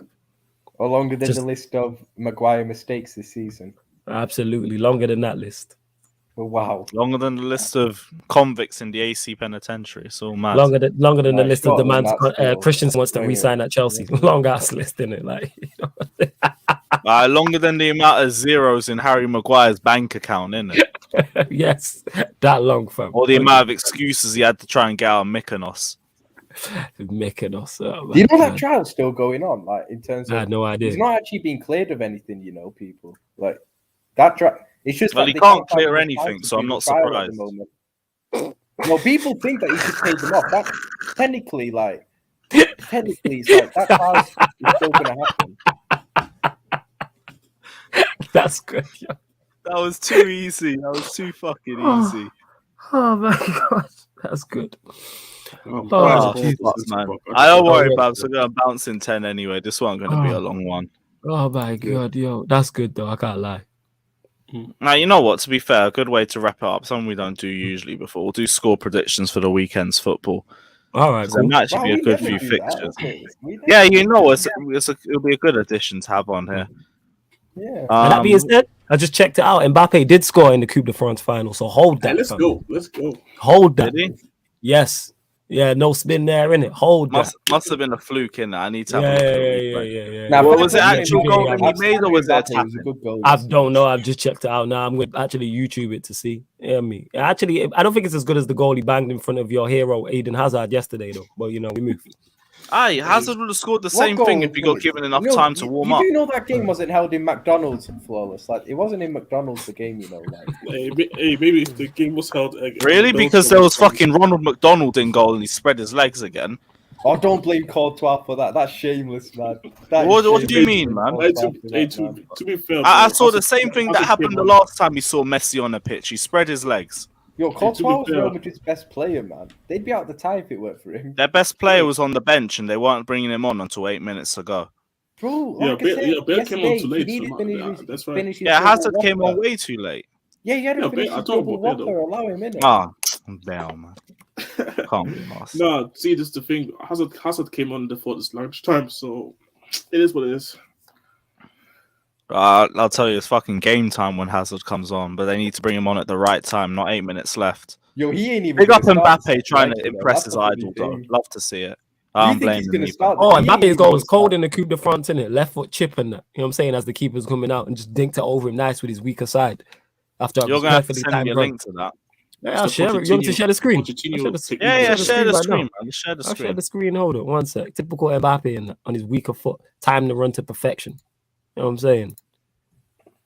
Or longer than Just- the list of Maguire mistakes this season. Absolutely. Longer than that list. But wow. Longer than the list of convicts in the AC penitentiary. It's all mad. Longer than the Right, list of the Scotland, man's that's still- Christians wants to Wait, resign at Chelsea. yeah. Long ass list, isn't it? Like, you know. Longer than the amount of zeros in Harry Maguire's bank account, isn't it? Yes, that long, fam. Or the amount of excuses he had to try and get out of Mykonos. Mykonos. Oh, Do you know my that God. trial's still going on? Like in terms I of, had no idea. he's not actually been cleared of anything. People like that trial. It's just Well, that he they can't find clear enough anything, time to so I'm do the not trial at the surprised. moment. Well, people think that he should take them off. That technically, it's like that trial is still going to happen. That's good. Yo. That was too easy. That was too fucking easy. Oh my God, that's good. Oh, Oh, Jesus. Jesus. Man. I don't worry yeah. about it. So I'm going to bounce in 10 anyway. This one's going to be a long one. Oh my God, yo, that's good though. I can't lie. Now, you know what? To be fair, a good way to wrap it up, something we don't do usually before. We'll do score predictions for the weekend's football. All right, Because there cool. might actually be a we good never few do that. fixtures. We never Yeah, do you know, that. it'll be a good addition to have on here. Yeah. And that being said, I just checked it out. Mbappe did score in the Coupe de France final, so hold that. Hey, let's fam. go. Let's go. Hold that. Did he? Yes. Yeah, no spin there, innit? Hold that. Must have been a fluke in there. I need to have Yeah, a look at yeah, the yeah, replay. yeah. Now, Well, fair was it play to actual Mbappe. goal that he I've made, or seen was it a Mbappe. It tap was a in? good goal. I don't know. I've just checked it out now. I'm going to actually YouTube it to see. Yeah, me. Actually, I don't think it's as good as the goal he banged in front of your hero, Eden Hazard, yesterday, though. But, you know, we move. Aye, Hazard would have scored the What same goal thing if was he got it? given enough You know, time to warm up. You do know that game wasn't held in McDonald's, Flawless. Like it wasn't in McDonald's. The game, like. Hey, maybe if the game was held. Really? Because there was fucking Ronald McDonald in goal and he spread his legs again. Oh, don't blame Courtois for that. That's shameless, man. What do you mean, man? To be fair, I bro, saw the same thing that happened the last time we saw Messi on the pitch. He spread his legs. Yo, Courtois was fair- Real Madrid's best player, man. They'd be out the tie if it weren't for him. Their best player was on the bench and they weren't bringing him on until 8 minutes ago. Bro, Yeah, like I said, Bale came on yesterday, too he late. needed So to finish his- that's right. finish his Yeah, double Hazard came on whopper. way too late. Yeah, you had to Yeah, finish Bale- I his don't double know about Bale, whopper. though. Allow him in it. Ah, Bale, man. Can't be lost. No, see, this is the thing. Hazard came on before this lunchtime, so it is what it is. I'll tell you, it's fucking game time when Hazard comes on, but they need to bring him on at the right time, not 8 minutes left. Yo, he ain't even. Big up gonna start Mbappe trying like, to you know, impress that's his the funny idol, though. thing. Love to see it. You I don't think blame he's him gonna either. start? Oh, He ain't Mbappe's even goal gonna was cold start. in the Coupe de France, innit? Left foot chip and that. You know what I'm saying? As the keeper's coming out and just dinked it over him nice with his weaker side. After You're a going to have to perfectly send me timed a run. link to that. Yeah, I'll share it. You want me to share the screen? Yeah, share the right screen, now. man. Just share the I'll share screen. the screen. Hold on one sec. Typical Mbappe in that, on his weaker foot. Time the run to perfection. You know what I'm saying?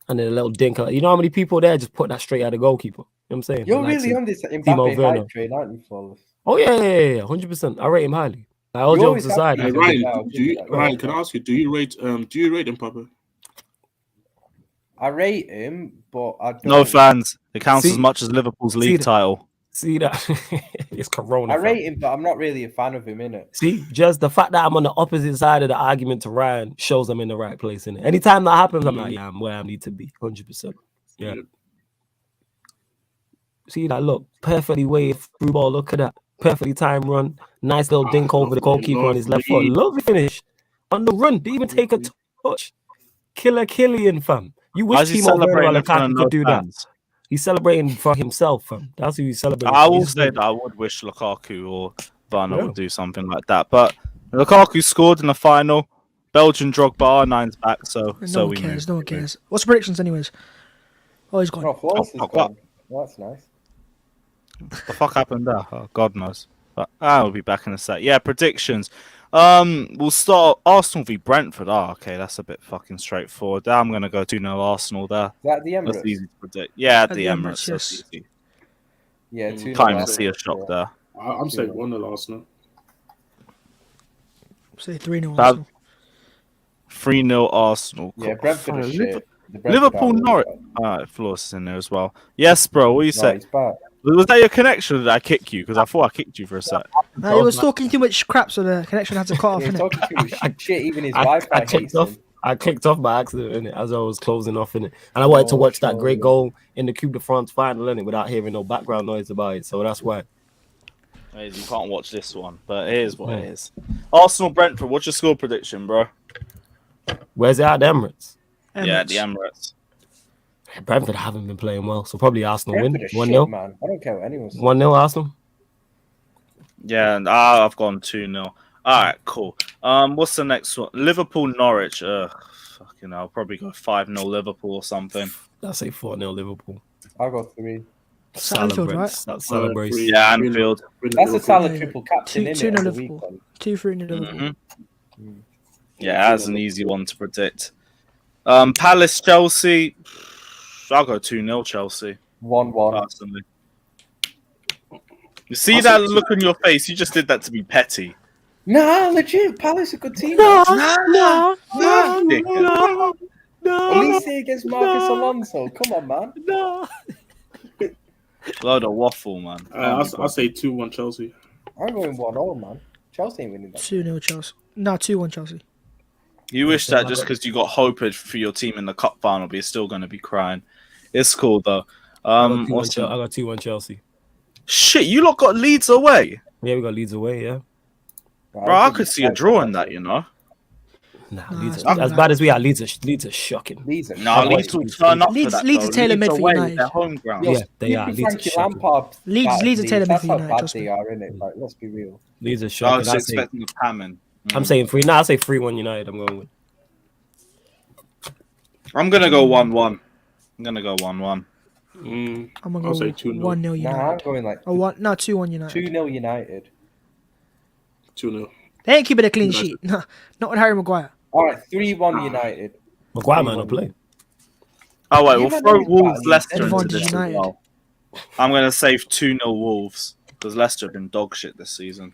And then a little dink. You know how many people there just put that straight at the goalkeeper? You know what I'm saying? You're The likes really of on this Timo Mbappe Werner. hype train, aren't you, Flawless? Oh, yeah. 100%. I rate him highly. Like, all You jokes always have aside. to. I Hey, think Ryan, Ryan, can I ask you? Do you rate Mbappe? I rate him, but I don't. No fans. It counts See- as much as Liverpool's see league the- title. See that? It's Corona. I fam. rate him, but I'm not really a fan of him, innit? See, just the fact that I'm on the opposite side of the argument to Ryan shows I'm in the right place. In it. Anytime that happens, I'm like, yeah, I'm where I need to be, 100%. Yeah. See that? Look, perfectly weighted through ball. Look at that, perfectly timed run. Nice little dink over the goalkeeper on his left foot. Lovely finish on the run. Didn't even take a touch. Killer Killian, fam. You wish Why is he Timo Werner celebrating or in front Lukaku of could no do that. fans? He's celebrating for himself, fam. That's who he's celebrating. I for. will He's say just- that I would wish Lukaku or Werner Yeah. would do something like that. But Lukaku scored in the final. Belgian Drogba, R9's back, so No we one cares. move. No one cares. What's the predictions, anyways? Oh, he's gone. Oh, Flawless is Oh, gone. Well, that's nice. The fuck happened there? Oh, God knows. But I'll be back in a sec. Yeah, predictions. We'll start Arsenal v Brentford. Oh, okay, that's a bit fucking straightforward. I'm gonna go 2-0 Arsenal there. Is that the Emirates? That's easy to predict. Yeah, at At the the Emirates. Emirates, That's yes. easy. Yeah, Mm. 2-0 Can't even Arsenal, see a shock yeah. there. I'm saying 1-0 Arsenal. Say 3-0 That- Arsenal. 3-0 Arsenal. Yeah, Cool. Brentford is Liv- shit. The Brentford Liverpool, are really Norwich. bad. Alright, Flawless is in there as well. Yes, bro. What you No, say? it's bad. Was that your connection or did I kick you? Because I thought I kicked you for a sec. He was talking too much crap, so the connection had to cut off. Yeah, innit? talking to him shit. Even his I Wi-Fi clicked hates off. him. I clicked off by accident in it as I was closing off in it, and I wanted to Oh, watch that great surely. goal in the Coupe de France final in it without hearing no background noise about it. So that's why. You can't watch this one, but it is what it is. Arsenal Brentford. What's your score prediction, bro? Where's it at the Emirates? Yeah, the Emirates. Brentford haven't been playing well, so probably Arsenal Brentford win are 1-0. shit, man. I don't care what anyone says. 1-0 Arsenal. Yeah, and I've gone 2-0. All right, cool. What's the next one? Liverpool Norwich. Fucking hell, I'll probably go 5-0 Liverpool or something. I'll say 4-0 Liverpool. I'll go 3. It's Anfield, right? Celebrate. Yeah, Anfield. That's a Salah Yeah. triple captain, 2-0 innit? Liverpool. 2-3 Liverpool. Mhm. Yeah, that's an easy one to predict. Palace Chelsea. I'll go 2-0 Chelsea. 1-1. Personally. You see that look on your face? You just did that to be petty. Nah, legit. Palace a good team. No. Elise against Marcus Alonso. Come on, man. No. Load of waffle, man. I'll say 2-1 Chelsea. I'm going 1-0, man. Chelsea ain't winning that. 2-0 Chelsea. No, 2-1 Chelsea. You wish that just because you got hoped for your team in the cup final, but you're still going to be crying. It's cool though. I got 2-1 Chelsea. Shit, you lot got Leeds away. Yeah, we got Leeds away. Yeah. Bro, I could see a draw in that, you know. Nah, Nah, Leeds it's are, not as that. bad as we are, Leeds are shocking. Leeds are No, Leeds will turn up Leeds- for that. Leeds though. are tailor-made for away, United. their home ground. Yeah, they are. Leeds Leeds are Frankie shocking. Lampard. Leeds are Leeds, tailor-made that's for how United, bad trust they me. are, innit? Like, let's be real. Leeds are I shocking. was expecting the Pammon. I'm saying 3. Nah, I'll say 3-1 United. I'm going with. I'm gonna go 1-1. I'm gonna go 1-1. I'm gonna I'll go say 2-0. 1-0 Nah, I'm United. going like Oh, 2-1 United. 2-0 United. 2-0. They ain't keeping a clean United. sheet. No, not with Harry Maguire. All right, 3-1 United. Maguire might not play. Oh wait, You we'll might throw know Wolves that. Leicester into Advantage this as United. well. I'm gonna save 2-0 Wolves because Leicester have been dog shit this season.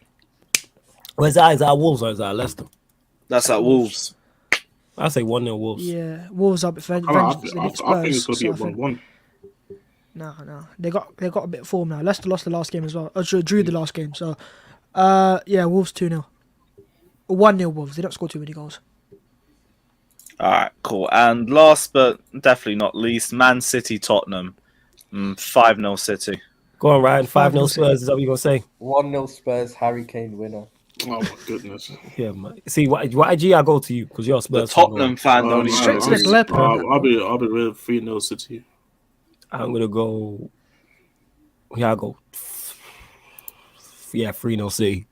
Where's that? Is that Wolves or is that Leicester? That's at Wolves. I'll say 1-0 Wolves. Yeah, Wolves up for I vengeance. They beat think it's Spurs. going to be So a I think, 1-1. no. They got a bit of form now. Leicester lost the last game as well. Drew the last game. So, yeah, Wolves 2-0. 1-0 Wolves. They don't score too many goals. All right, cool. And last but definitely not least, Man City Tottenham. 5-0 City. Go on, Ryan. 5-0 5-0 Spurs. Is that what you're going to say? 1-0 Spurs, Harry Kane winner. Oh my goodness. Yeah, man. See, why IG I go to you? Because you're a The Spurs fan, Tottenham fan don't even Straight to the agree. Gleb. I'll be with 3-0 City. I'm going to go... Yeah, I'll go... Yeah, 3-0 City.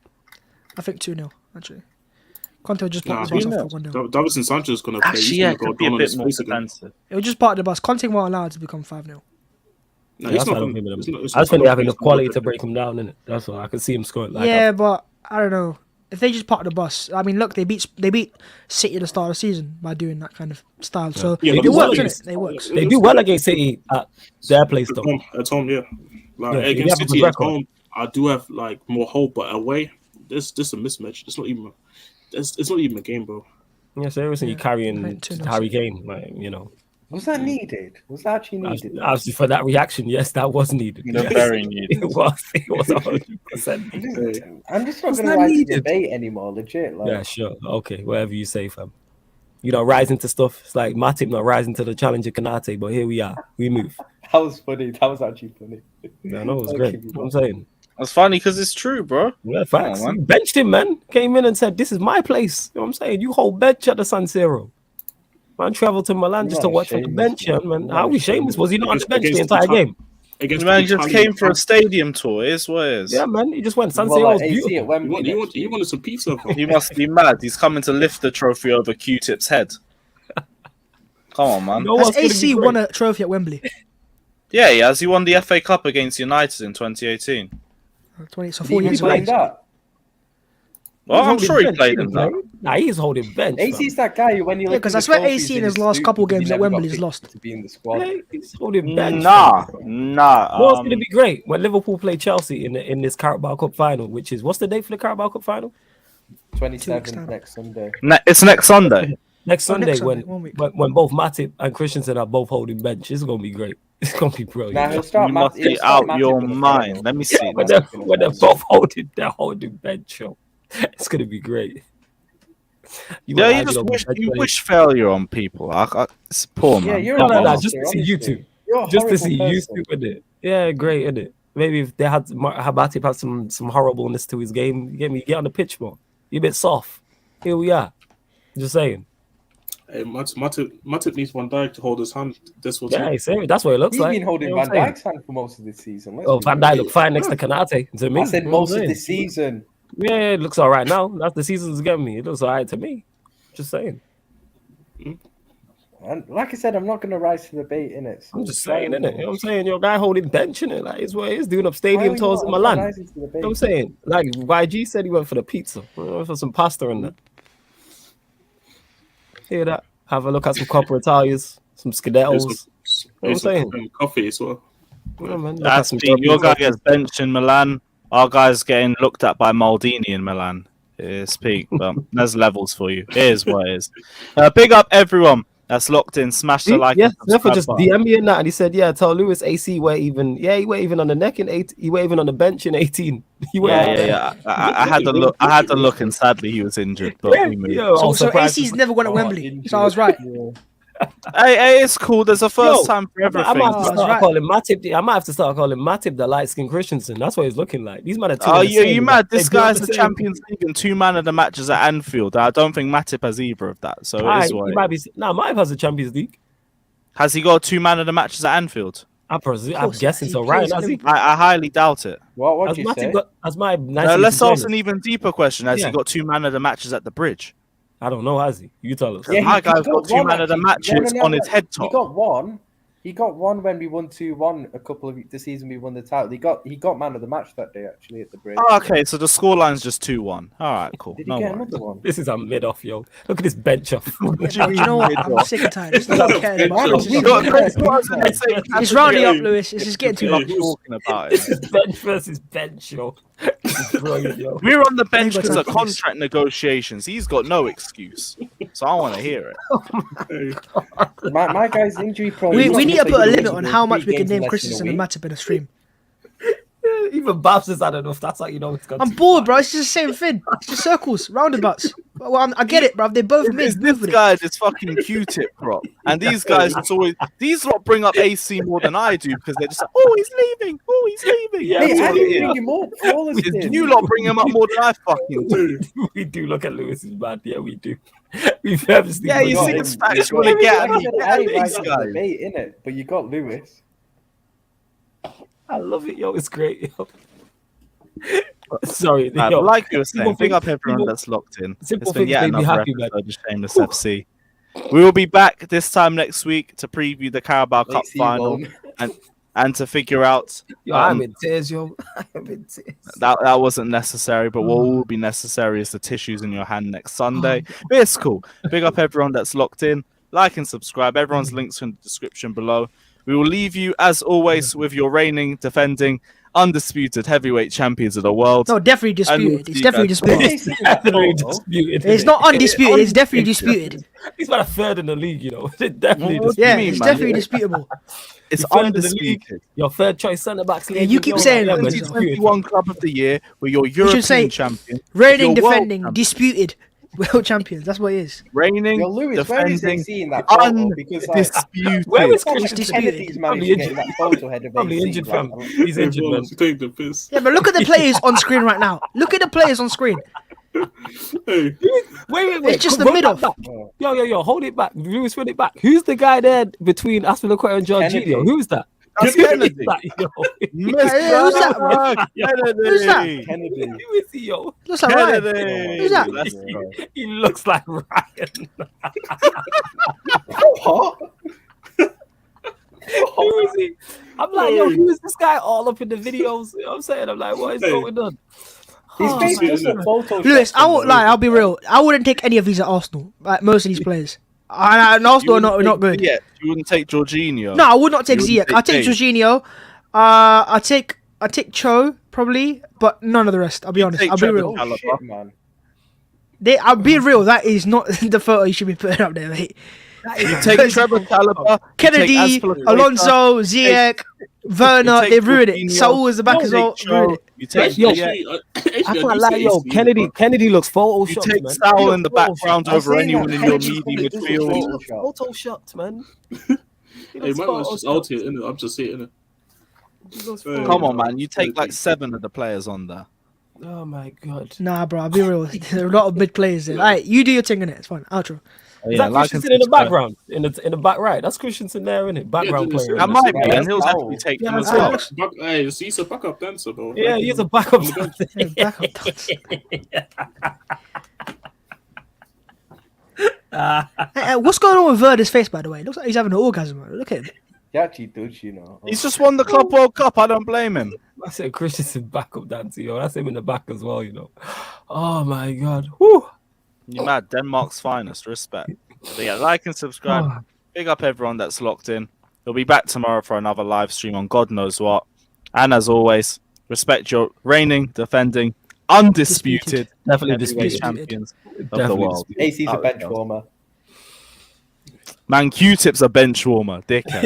I think 2-0, actually. Conte will just Nah, park the bus after 1-0. Davison Sanchez is going to play. Actually, He's yeah, gonna it go could be a down on bit his more face again. defensive. It will just park the bus. Conte won't allow it to become 5-0. No, Yeah, he's that's not why I don't gonna- think it's not- it's I just not think they have gonna- enough it's not quality gonna to be break him down, innit? That's all. I can see him scoring. Like, Yeah, but I don't know. If they just park the bus, I mean, look, they beat City at the start of the season by doing that kind of style. So Yeah, They but do it well works, against- innit? It works. They do well against City at their place, though. At home, yeah. Like Yeah, they against have a good City at record. home, I do have like more hope, but away, this a mismatch. It's not even. It's not even a game, bro. Yeah, so everything you're Yeah, carrying right, 2-0 Harry Kane, like, you know. Was that needed? Was that actually needed? As for that reaction, yes, that was needed. You know, Yes. very needed. It was 100% needed. I'm just not Was going that to like needed? debate anymore, legit. Like, Yeah, sure. Okay, whatever you say, fam. You know, rising to stuff. It's like Matip not rising to the challenge of Kanate, but here we are. We move. that was funny. That was actually funny. Yeah, I know it was I'll great. give you You know what I'm saying? That's funny because it's true, bro. Yeah, facts. man. You benched him, man. Came in and said, "This is my place." You know what I'm saying? You hold bench at the San Siro. Man traveled to Milan You're just to not watch from the shameless, bench, man. man. You're How not we shameless? Was he not on the bench the Against entire game? Against The man the just Italian came for a stadium tour. It is what it is. Yeah, man. He just went. San Well, Siro was like AC at beautiful. Wembley. You next year. wanted some pizza, bro. He must be mad. He's coming to lift the trophy over Q-Tip's head. Come on, man. You know Has what's gonna be AC great? won a trophy at Wembley? Yeah, he has. He won the FA Cup against United in 2018. 20, so Did 4 he years play ago. that? Well, I'm holding sure he bench, played didn't in that. play. Nah, he's holding bench. AC's that guy who, when you Yeah, look 'cause at I the swear trophies AC in in his last suit, couple he games at never got Wembley, he's picked lost. to be in the squad. Yeah, he's holding bench. Nah. You know what's going to be great? When Liverpool play Chelsea in this Carabao Cup final, which is, what's the date for the Carabao Cup final? 27th time. next Sunday. It's next Sunday. Next Sunday, next Sunday, when, 1 week. when both Matip and Christensen are both holding bench. It's going to be great. It's going to be brilliant. Nah, he'll start You must he'll be start out Matip your in the mind. final. Let me see. when that. they're both holding bench, yo. It's going to be great. Yeah, you wish failure on people. It's poor, Yeah, man. you're No, a monster, just to see you honestly. two. You're a Just to horrible see you person. two with it. Yeah, great, isn't it? Maybe if they had Matip had some horribleness to his game, get on the pitch more. You're a bit soft. Here we are. Just saying. Hey, Matip needs Van Dijk to hold his hand. That's what's Yeah, same. That's what it looks He's like. been holding You know Van what I'm saying? Dijk's hand for most of this season. Let's Oh, be Van real. Dijk look fine next to Kanate. To me. I said You know what most I'm of saying? the season. Yeah, it looks all right now. That's the season's getting me. It looks all right to me. Just saying. And like I said, I'm not going to rise to the bait in it. I'm just saying, innit? You know what I'm saying? Your guy holding bench in it. Like, it's what it is, doing up Why stadium are you tours in not Milan. rising to the You bait? know what I'm saying? Like, YG said he went for the pizza. For some pasta and that. Hear that? Have a look at some Copper Italians, some Skedaddles. You know what I'm saying? Coffee as well. Yeah, man. Look at That's some Pete. Your guy European gets benched in Milan. Our guy's getting looked at by Maldini in Milan. It's peak, but there's levels for you. It is what it is. Big up everyone that's locked in. Smash the like. Yeah, and therefore subscribe just button. DM me in that, and he said, "Yeah, tell Lewis AC we're even. Yeah, he weren't even on the neck in 8. He weren't even on the bench in 18. He weren't on the Yeah. bench. I had to look. I had to look, and sadly, he was injured. But we moved. Yo, So, I'm so surprised. AC's never won at Wembley. So I was right. Hey, it's cool. There's a first time for I everything. might have to Oh, start that's right. calling Matip. I might have to start calling Matip the light skin Christensen. That's what he's looking like. These men are. Oh, you mad? They This build guy's the the same. Champions League and 2 man of the matches at Anfield. I don't think Matip has either of that. So it is what He it might is. be. No, Matip has the Champions League. Has he got 2 man of the matches at Anfield? I'm course, guessing he so. plays Right? at Has he? Liverpool. I highly doubt it. What Has did you say? Matip got? Has my Let's ask an even deeper question. Has Yeah. he got 2 man of the matches at the Bridge? I don't know. Has he? You tell us. Yeah, my guy's got 2 one man of the actually. matches on his head He top. got one. He got one when we won 2-1 a couple of the season we won the title. He got man of the match that day actually at the Bridge. Oh, okay, so the scoreline's just 2-1. All right, cool. Did he No get worries. another one? This is a mid off, yo. Look at this bench off. What do Do you know what? I'm sick and tired. It's not caring about It's it. You got Chris Watson in the same It's category. rounding up, Lewis. It's just getting too Stop much. talking about This it. is bench versus bench, yo. This is brilliant, yo. We're on the bench got because of time for this. contract negotiations. He's got no excuse, so I want to hear it. My guy's injury prone. We need to put a limit on Three how much we can games name less than Christensen a and week. Matip in a stream. Even Babs has had enough. That's how you know it's gone. I'm too bored, far. bro. It's just the same thing. It's just circles, roundabouts. Well, I get it, bro. They both Is mid. this Move with it. guy this fucking Q-tip prop? And these guys just always these lot bring up AC more than I do because they're just like, oh, he's leaving, oh, he's leaving. Yeah, Hey, That's I what didn't it bring is. him up. All of It's this. you lot bring him up more than I fucking do. We do look at Lewis's man. Yeah, we do. We purposely. Yeah, you got see him. the facts you got want to him. get Like I at said, me. I didn't These rise to the guys. debate, innit? But you got Lewis. I love it, yo. It's great, yo. Sorry, But yo. like you were saying, Simple big up things- everyone simple- that's locked in. simple It's been things yet make me another happy, man. episode of Shameless FC. We will be back this time next week to preview the Carabao Cup AC final won. and to figure out Yo, I'm in tears, yo. I'm in tears. that wasn't necessary, but what will be necessary is the tissues in your hand next Sunday. But it's cool. Big up everyone that's locked in. Like and subscribe. Everyone's links in the description below. We will leave you, as always, with your reigning, defending, undisputed heavyweight champions of the world. No, definitely disputed. It's definitely disputed. Definitely disputed. It's not undisputed. It's definitely disputed. He's about a third in the league, you know. Definitely What do you Yeah, mean, it's man? definitely disputable. It's You're third in the league. undisputed. Your third choice centre backs. Yeah, you keep saying that, man. 2021 Club of the Year, where you're should European say champion, Reigning, you're world defending, champion. disputed world champions. That's what it is. Reigning, Yo, Lewis, where is defending, AC in that photo? Because like, undisputed. Where is Thomas Christensen? Kennedy's Probably managed to get injured. that photo ahead of Probably AC. injured, like, fam. He's injured, man. Take the piss. Yeah, but look at the players on screen right now. Look at the players on screen. Hey, Wait. It's just the Run middle. that back. Yo, hold it back. Lewis, run it back. Who's the guy there between Aspilicueta and Jorginho? Kennedy. Who's that? That's Who is Kennedy. that, yo? Mr. who's that, bro? Kennedy. Who's that? Kennedy. Who is he, yo? Looks like Ryan. Kennedy. Who's that? That's- He looks like Ryan. What? Who is he? I'm like, yo, who is this guy all up in the videos? You know what I'm saying? I'm like, what is going on? His Oh, face man. doesn't photo. Lewis, I won't lie. I'll be real. I wouldn't take any of these at Arsenal. Like most of these players. And Arsenal are not good. Yeah, you wouldn't take Jorginho. No, I would not take You wouldn't Ziyech. I take take Jorginho. I take Cho probably, but none of the rest. I'll be honest. take I'll be Trevor real. Oh shit, man. I'll be real. That is not the photo you should be putting up there, mate. You take Trevor Chalobah, Kennedy, Alonso, Ziyech, Werner, take they ruined it. Jorginho, Saul was the back as well. Ruined it. You take Yo, yeah, I can't lie, yo. Kennedy looks you photoshopped, take man. Saul in the background I'm over saying anyone that in your Kennedy medium doesn't midfield. Photoshop. Photoshopped, man. He Hey, looks my man's just out photoshopped. here, innit? I'm just saying, innit? He looks Hey. Come on, man. You take like 7 of the players on there. Oh my god. Nah, bro, I'll be real. There are a lot of mid players there. Alright, you do your thing in it. It's fine. Outro. Is Yeah, that like and Christensen in the subscribe. background? In the back right? That's Christensen there, isn't it? Background player. That Isn't it? might be, Yeah, and he'll that's definitely foul. take Yeah, them as that's well. foul. Hey, he's a backup dancer, bro. Yeah, he's a backup. On the bench. Yeah, back up. Dance. Hey, what's going on with Verde's face, by the way? It looks like he's having an orgasm. Look at him. He actually does, you know. He's just won the Club World Cup. I don't blame him. I said Christensen backup dancer, yo. That's him in the back as well, you know. Oh my god. Whew. You're mad. Denmark's finest. Respect. But yeah, like and subscribe. Oh. Big up everyone that's locked in. We'll be back tomorrow for another live stream on God knows what. And as always, respect your reigning, defending, undisputed Definitely heavyweight disputed. champions of the Definitely world. AC's a Oh, bench yeah. warmer. Man, Q-tip's a bench warmer, dickhead.